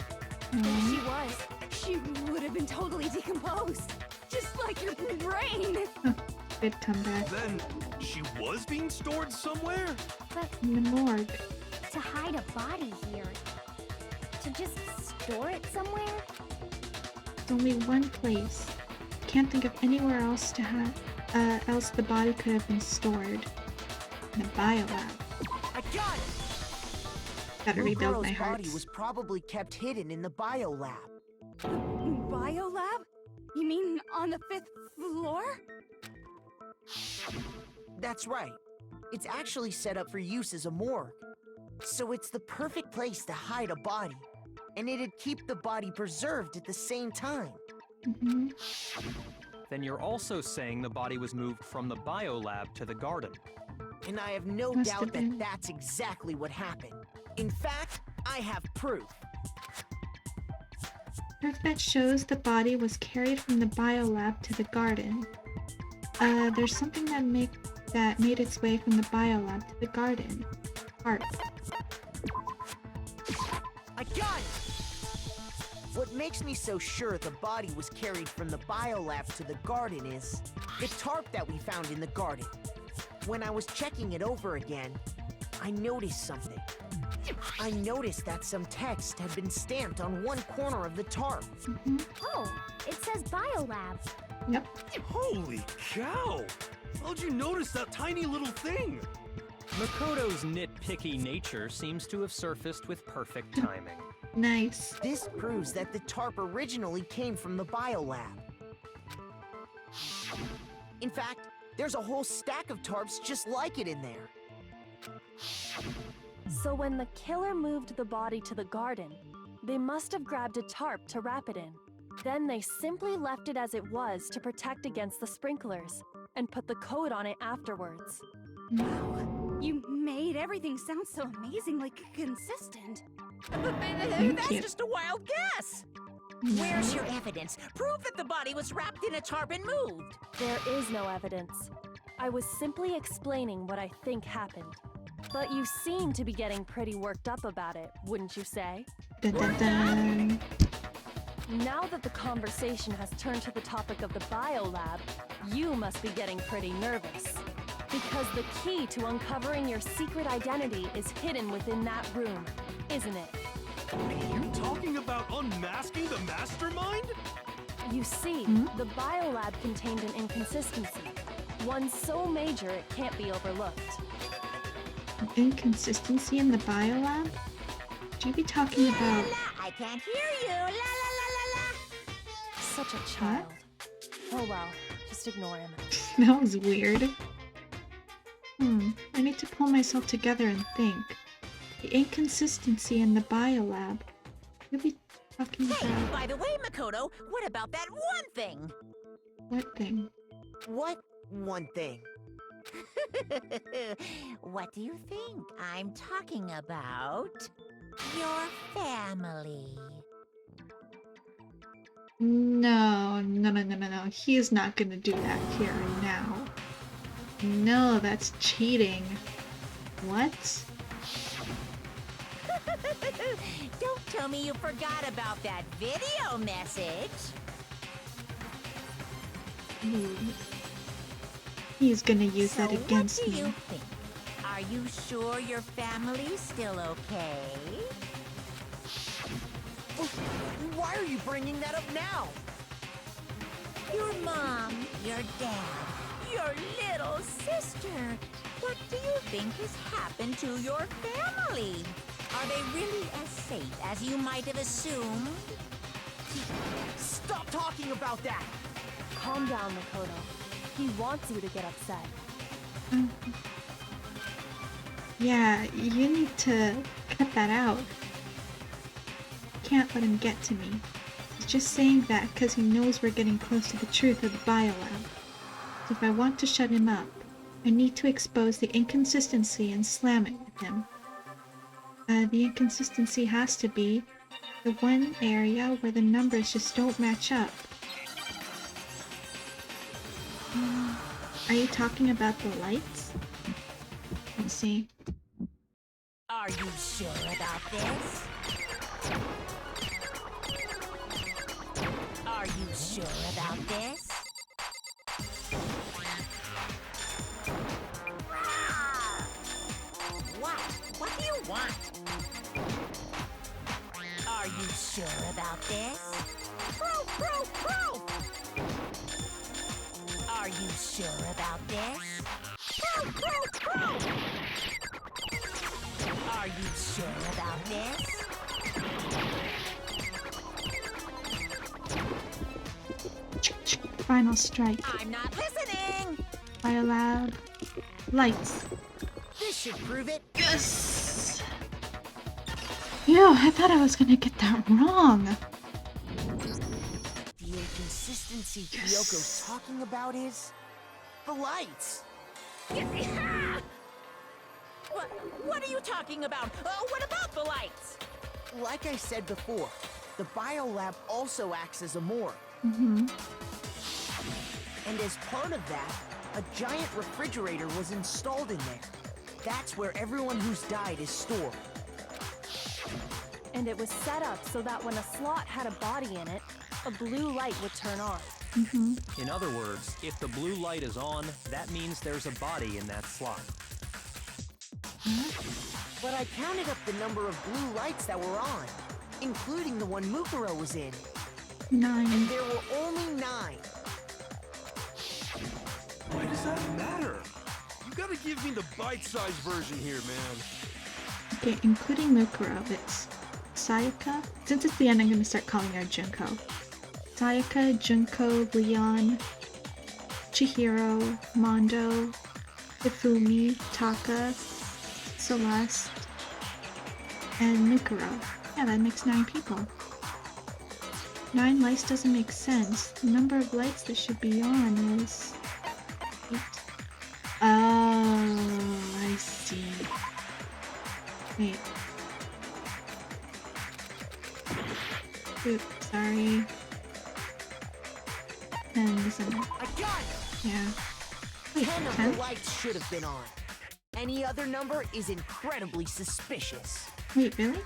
If she was, she would have been totally decomposed. Just like your brain. Good comeback. Then, she was being stored somewhere? But In the morgue. to hide a body here, to just store it somewhere? There's only one place. Can't think of anywhere else to have else the body could have been stored. In a biolab. I got it! Gotta rebuild my Mukuro's heart. body was probably kept hidden in the biolab. Biolab? You mean on the 5th floor? That's right. It's actually set up for use as a morgue. So it's the perfect place to hide a body. And it'd keep the body preserved at the same time. Mm-hmm. Then you're also saying the body was moved from the biolab to the garden. And I have no Must have doubt that been. that's exactly what happened. In fact, I have proof. Proof that shows the body was carried from the biolab to the garden. There's something that made its way from the biolab to the garden. Parts. I got it! What makes me so sure the body was carried from the biolab to the garden is the tarp that we found in the garden. When I was checking it over again, I noticed something. I noticed that some text had been stamped on one corner of the tarp. Oh, it says Biolab. Yep. Holy cow! How'd you notice that tiny little thing? Makoto's nitpicky nature seems to have surfaced with perfect timing. Nice. This proves that the tarp originally came from the biolab. In fact, there's a whole stack of tarps just like it in there. So when the killer moved the body to the garden, they must have grabbed a tarp to wrap it in. Then they simply left it as it was to protect against the sprinklers, and put the coat on it afterwards. You made everything sound so amazingly consistent. That's just a wild guess. Where's your evidence? Prove that the body was wrapped in a tarp and moved. There is no evidence. I was simply explaining what I think happened. But you seem to be getting pretty worked up about it, wouldn't you say? Dun, dun, dun. Now that the conversation has turned to the topic of the biolab, you must be getting pretty nervous. Because the key to uncovering your secret identity is hidden within that room, isn't it? Are you talking about unmasking the mastermind? You see, the biolab contained an inconsistency. One so major it can't be overlooked. An inconsistency in the biolab? Would you be talking about... I can't hear you. La la la la la. Such a child. Oh well, just ignore him. That was weird. I need to pull myself together and think. The inconsistency in the biolab. You'll be talking Hey, about... by the way, Makoto, what about that one thing? What thing? What one thing? What do you think I'm talking about? Your family. No. He is not gonna do that here and now. No, that's cheating. What? Don't tell me you forgot about that video message. He's gonna use So that against what do me. you think? Are you sure your family's still okay? Why are you bringing that up now? Your mom, your dad, your little sister. What do you think has happened to your family? Are they really as safe as you might have assumed? Stop talking about that! Calm down, Makoto. He wants you to get upset. Yeah, you need to cut that out. Can't let him get to me. He's just saying that because he knows we're getting close to the truth of the biolab. So if I want to shut him up, I need to expose the inconsistency and slam it with him. The inconsistency has to be the one area where the numbers just don't match up. Are you talking about the lights? Let's see. Are you sure about this? Are you sure about this? What? What do you want? Are you sure about this? Proof! Are you sure about this? Proof! Are you sure about this? Final strike. I'm not listening! Biolab. Lights. This should prove it. Yes! Yo, I thought I was gonna get that wrong. The inconsistency Kyoko's talking about is the lights. What are you talking about? What about the lights? Like I said before, the biolab also acts as a morgue. And as part of that, a giant refrigerator was installed in there. That's where everyone who's died is stored. And it was set up so that when a slot had a body in it, a blue light would turn on. In other words, if the blue light is on, that means there's a body in that slot. But I counted up the number of blue lights that were on, including the one Mukuro was in. 9. And there were only 9. Why does that matter? You gotta give me the bite-sized version here, man. Okay, including Mukuro, it's Sayaka. Since it's the end, I'm gonna start calling her Junko. Sayaka, Junko, Leon, Chihiro, Mondo, Hifumi, Taka, Celeste, and Mukuro. Yeah, that makes 9 people. 9 lights doesn't make sense. The number of lights that should be on is 8. Oh, I see. Wait. Oops, sorry. And this one. I got it! Yeah. Wait, 10 of 10? the lights should have been on. Any other number is incredibly suspicious. Wait, really?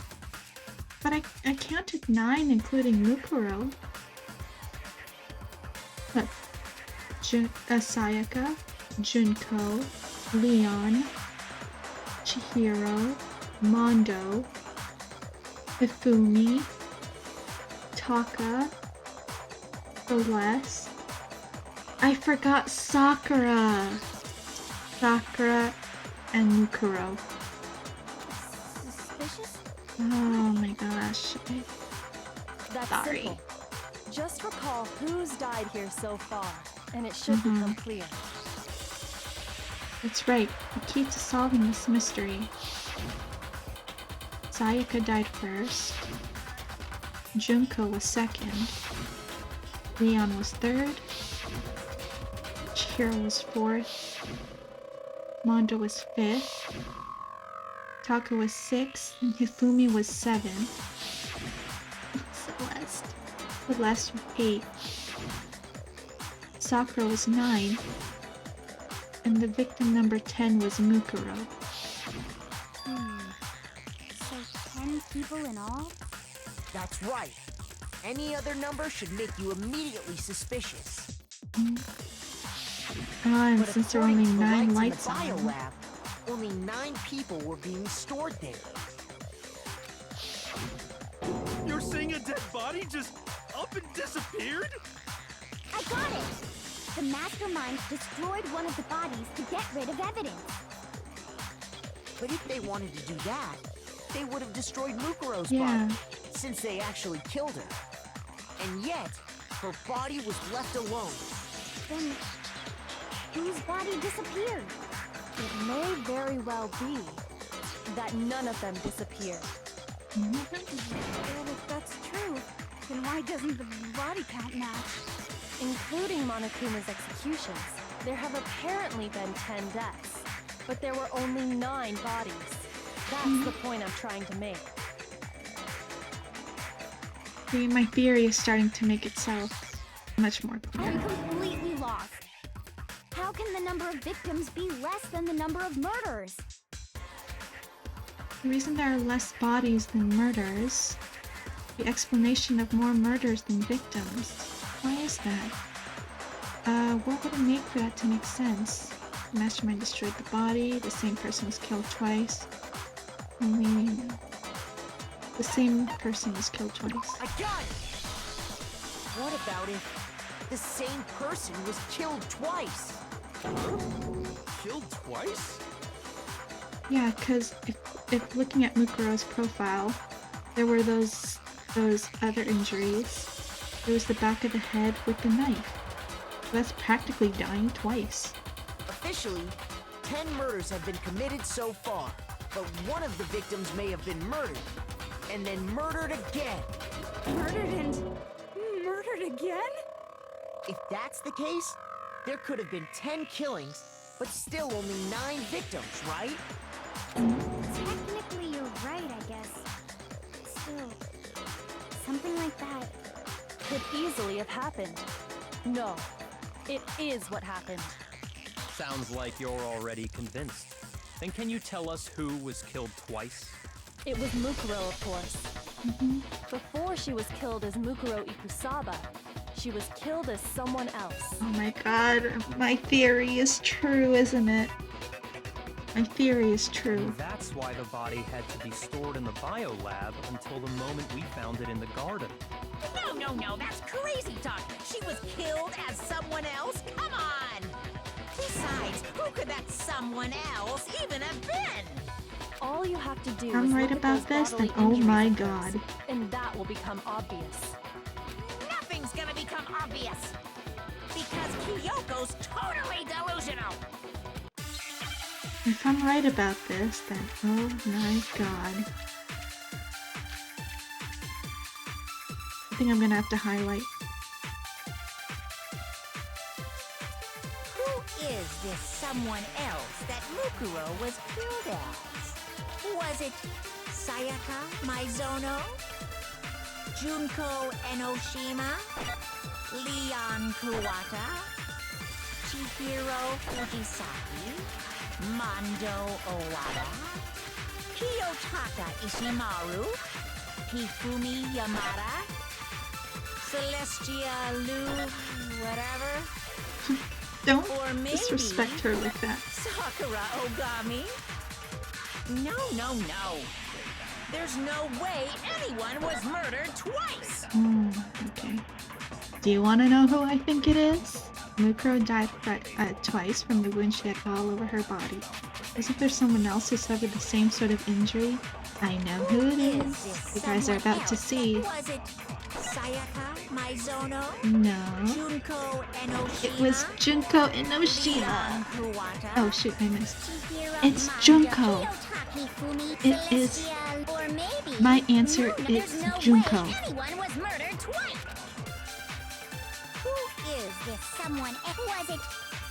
But I counted 9 including Mukuro. Look. Sayaka, Junko, Leon, Chihiro, Mondo, Hifumi, Taka, Celeste. I forgot Sakura! Sakura and Mukuro. Suspicious? Oh my gosh. That's Sorry. simple. Just recall who's died here so far, and it should become clear. That's right. The key to solving this mystery. Sayaka died first. Junko was second. Leon was third. Chihiro was fourth. Mondo was fifth. Taka was sixth. And Hifumi was seventh. Celeste was eighth. Sakura was ninth. And the victim number 10 was Mukuro. So 10 people in all? That's right. Any other number should make you immediately suspicious. And But since there are according only to the 9 lights lights in the on, biolab, only 9 people were being stored there. You're saying a dead body just up and disappeared? I got it! The mastermind destroyed one of the bodies to get rid of evidence. But if they wanted to do that, they would have destroyed Mukuro's Yeah. body, since they actually killed her. And yet, her body was left alone. Then, whose body disappeared? It may very well be that none of them disappeared. Well, if that's true, then why doesn't the body count match? Including Monokuma's executions, there have apparently been 10 deaths, but there were only 9 bodies. That's the point I'm trying to make. see, my theory is starting to make itself much more clear. I'm completely lost. How can the number of victims be less than the number of murders? The reason there are less bodies than murders, the explanation of more murders than victims. Why is that? What would it make for that to make sense? The mastermind destroyed the body, the same person was killed twice. Only the same person was killed twice. I got it! What about if the same person was killed twice? Killed twice? Yeah, because if looking at Mukuro's profile, there were those other injuries. There was the back of the head with the knife. That's practically dying twice. Officially, 10 murders have been committed so far, but one of the victims may have been murdered, and then murdered again. Murdered and murdered again? If that's the case, there could have been 10 killings, but still only 9 victims, right? Technically, you're right, I guess. Still, something like that. Could easily have happened. No, it is what happened. Sounds like you're already convinced. Then can you tell us who was killed twice? It was Mukuro, of course. Before she was killed as Mukuro Ikusaba, she was killed as someone else. Oh my god, my theory is true, isn't it? My theory is true. And that's why the body had to be stored in the biolab until the moment we found it in the garden. No, that's crazy talk. She was killed as someone else? Come on! Besides, who could that someone else even have been? All you have to do I'm is right look about at those this, then bodily oh injuries my of hers, god. and that will become obvious. Nothing's gonna become obvious. Because Kyoko's totally delusional. If I'm right about this, then oh my god. I think I'm gonna have to highlight. Who is this someone else that Mukuro was killed as? Was it Sayaka Maizono? Junko Enoshima? Leon Kuwata? Chihiro Fujisaki? Mondo Owada? Kiyotaka Ishimaru? Hifumi Yamada? Celestia Lu... whatever? Don't Or maybe disrespect her like that. Sakura Ogami? No. There's no way anyone was murdered twice! Okay. Do you want to know who I think it is? Mukuro died twice from the wound she had all over her body. Isn't there someone else who suffered the same sort of injury? I know who it is. You guys are about to see. Was it Sayaka Maizono? No. Junko Enoshima? It was Junko Enoshima. Leon Kuwata? Oh shoot, I missed. Chihiro It's Manda? Junko. Kiyotaki Fumi It is. Celestia, or maybe... My answer No, is there's no Junko. way anyone was murdered twice. Who is this someone? Was it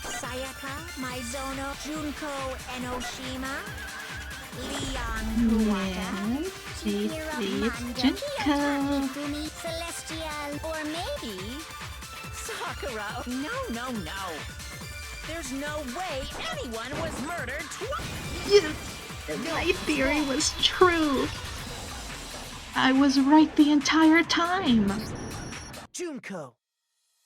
Sayaka Maizono? Junko Enoshima? Leon Kuwata? Yes, Chihiro it's Manda, Junko. Kiyotaki Fumi Celestia, or maybe... Sakura? No. There's no way anyone was murdered twice! Yes! My theory was true! I was right the entire time! Junko.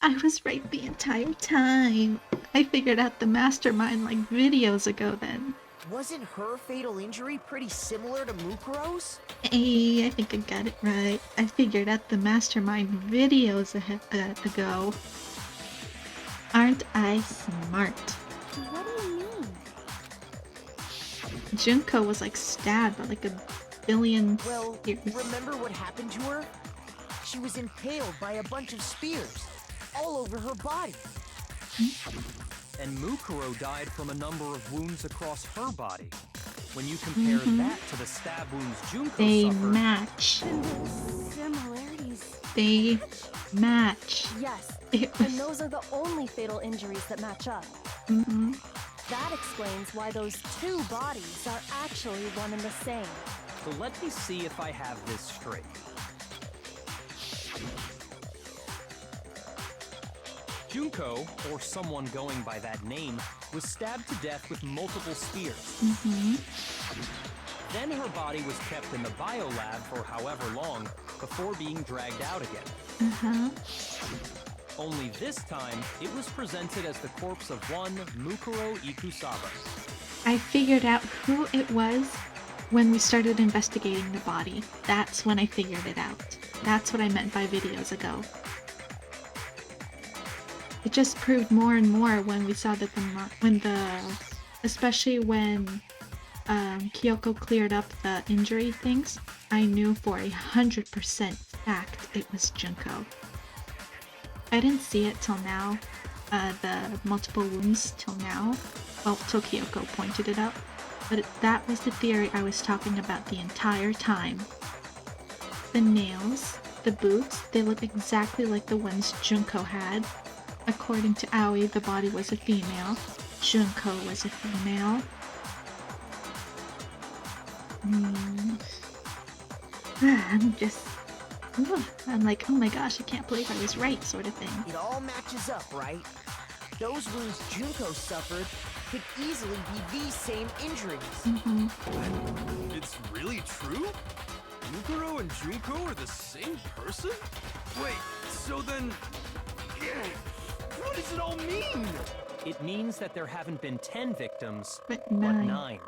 I was right the entire time! I figured out the mastermind like videos ago then. Wasn't her fatal injury pretty similar to Mukuro's? Hey, I think I got it right. I figured out the mastermind videos ago. Aren't I smart? What do you mean? Junko was like stabbed by like a billion Well, spears. remember what happened to her? She was impaled by a bunch of spears, all over her body. And Mukuro died from a number of wounds across her body. When you compare that to the stab wounds Junko They suffered... match. And there's similarities. They match. Yes, It and was. those are the only fatal injuries that match up. Mm-hmm. That explains why those two bodies are actually one and the same. So let me see if I have this straight. Junko, or someone going by that name, was stabbed to death with multiple spears. Mm-hmm. Then her body was kept in the biolab for however long before being dragged out again. Uh-huh. Only this time, it was presented as the corpse of one Mukuro Ikusaba. I figured out who it was when we started investigating the body. That's when I figured it out. That's what I meant by videos ago. It just proved more and more when we saw that especially when Kyoko cleared up the injury things, I knew for 100% fact it was Junko. I didn't see it till now, the multiple wounds till now. Well, till Kyoko pointed it out. But that was the theory I was talking about the entire time. The nails, the boots, they look exactly like the ones Junko had. According to Aoi, the body was a female. Junko was a female. I'm like, oh my gosh, I can't believe I was right, sort of thing. It all matches up, right? Those wounds Junko suffered could easily be these same injuries. It's really true? Mukuro and Junko are the same person? Wait, so then... What does it all mean? It means that there haven't been 10 victims, but but 9. 9.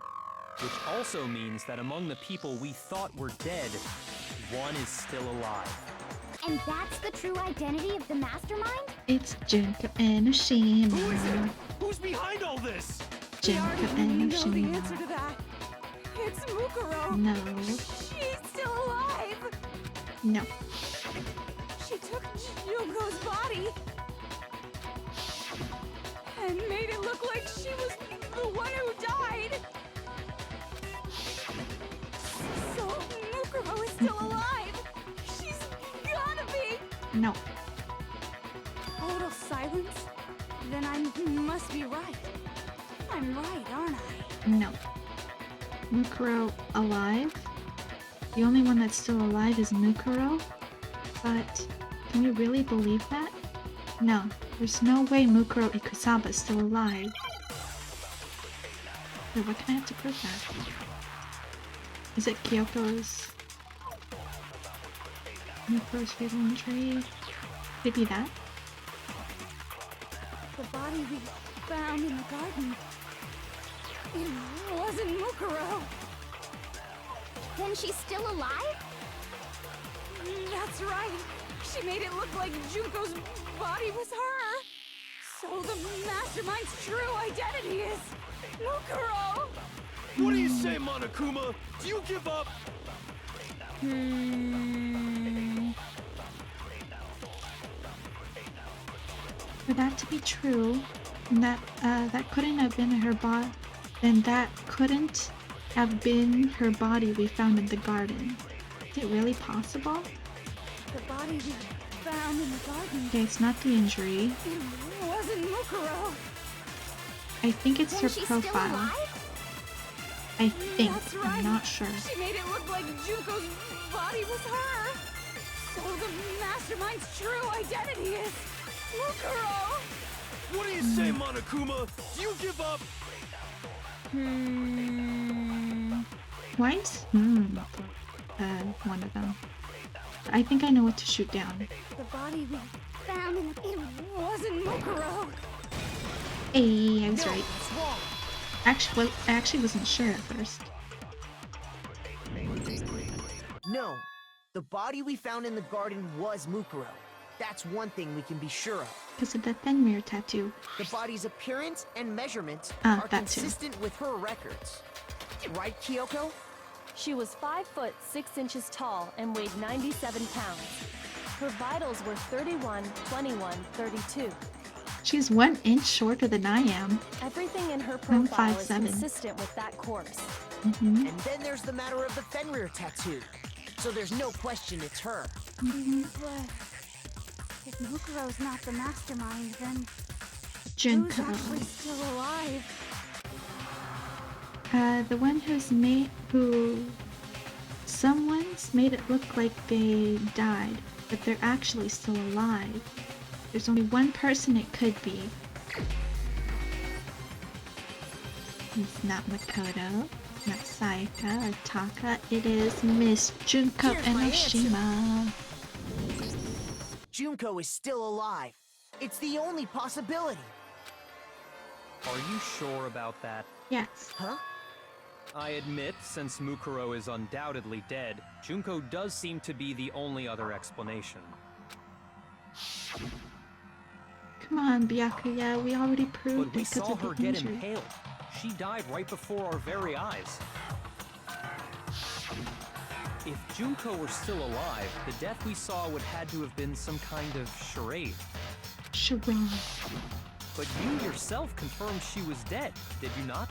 Which also means that among the people we thought were dead, one is still alive. And that's the true identity of the mastermind? It's Junko and Oshima. Who is it? Who's behind all this? We Junko already and know the answer Oshima. to that. It's Mukuro. No. She's still alive. No. She took Junko's body and made it look like she was the one who died. So Mukuro is still alive. She's gotta be. No. Total silence? Then I must be right. I'm right, aren't I? No. Mukuro alive? The only one that's still alive is Mukuro? But can we really believe that? No, there's no way Mukuro Ikusaba is still alive. Wait, what can I have to prove that? Is it Kyoko's... Mukuro's fatal injury? Could it be that? The body we found in the garden. It wasn't Mukuro. Then she's still alive? That's right. She made it look like Junko's body was her. So the mastermind's true identity is Mukuro. What do you say, Monokuma? Do you give up? For that to be true, and that couldn't have been her body, then that couldn't have been her body we found in the garden. Is it really possible? The body we found in the garden. Okay, it's not the injury. It wasn't Mukuro. I think it's Then her she's profile. still alive? I think. That's I'm right. not sure. She made it look like Junko's body was her. So the mastermind's true identity is Mukuro. What do you say, Monokuma? Do you give up? White? One of them. I think I know what to shoot down. The body we found in the... It wasn't Mukuro. Hey, I was No, right. it's wrong. I actually wasn't sure at first. No, the body we found in the garden was Mukuro. That's one thing we can be sure of. Because of the Fenrir tattoo. The body's appearance and measurements Ah, are that too. consistent with her records. Right, Kyoko? She was 5 foot 6 inches tall and weighed 97 pounds. Her vitals were 31, 21, 32. She's 1 inch shorter than I am. Everything in her I'm profile is 5'7". consistent with that course. Mm-hmm. And then there's the matter of the Fenrir tattoo. So there's no question it's her. But if Mukuro's not the mastermind, then who's Junko. actually still alive? The one someone's made it look like they died, but they're actually still alive. There's only one person it could be. It's not Makoto, not Sayaka or Taka. It is Miss Junko Here's my answer. Enoshima. Junko is still alive. It's the only possibility. Are you sure about that? Yes. Huh? I admit, since Mukuro is undoubtedly dead, Junko does seem to be the only other explanation. Come on, Byakuya. We already But proved we it because saw of the her get injury. impaled. She died right before our very eyes. If Junko were still alive, the death we saw would had to have been some kind of charade. Charade. But you yourself confirmed she was dead, did you not?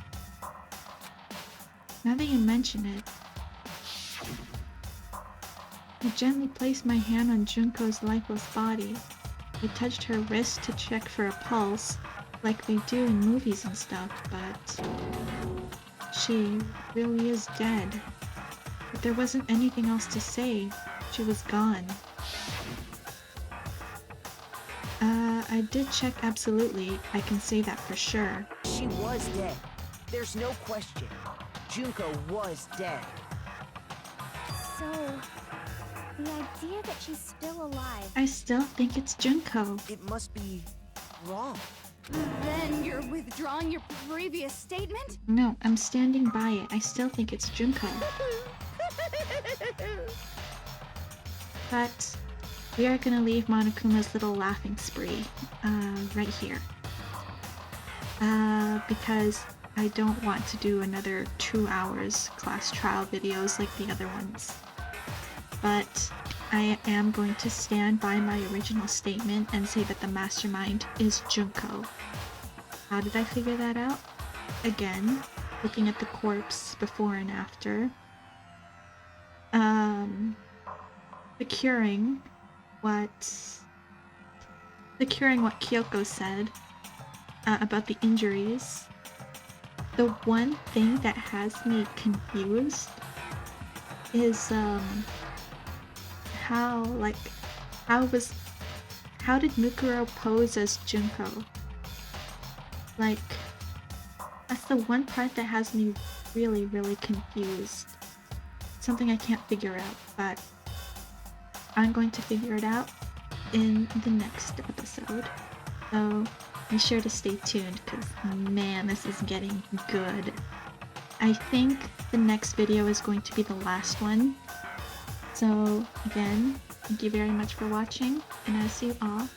Now that you mention it, I gently placed my hand on Junko's lifeless body. I touched her wrist to check for a pulse, like they do in movies and stuff, but she really is dead. But there wasn't anything else to say. She was gone. I did check absolutely. I can say that for sure. She was dead. There's no question. Junko was dead. So, the idea that she's still alive. I still think it's Junko. It must be wrong. Then you're withdrawing your previous statement? No, I'm standing by it. I still think it's Junko. But we are gonna leave Monokuma's little laughing spree right here. Because I don't want to do another 2 hours class trial videos like the other ones. But I am going to stand by my original statement and say that the mastermind is Junko. How did I figure that out? Again, looking at the corpse before and after. Securing what Kyoko said about the injuries. The one thing that has me confused is how did Mukuro pose as Junko? Like, that's the one part that has me really, really confused. Something I can't figure out, but I'm going to figure it out in the next episode. So be sure to stay tuned, because man, this is getting good. I think the next video is going to be the last one. So again, thank you very much for watching, and I'll see you all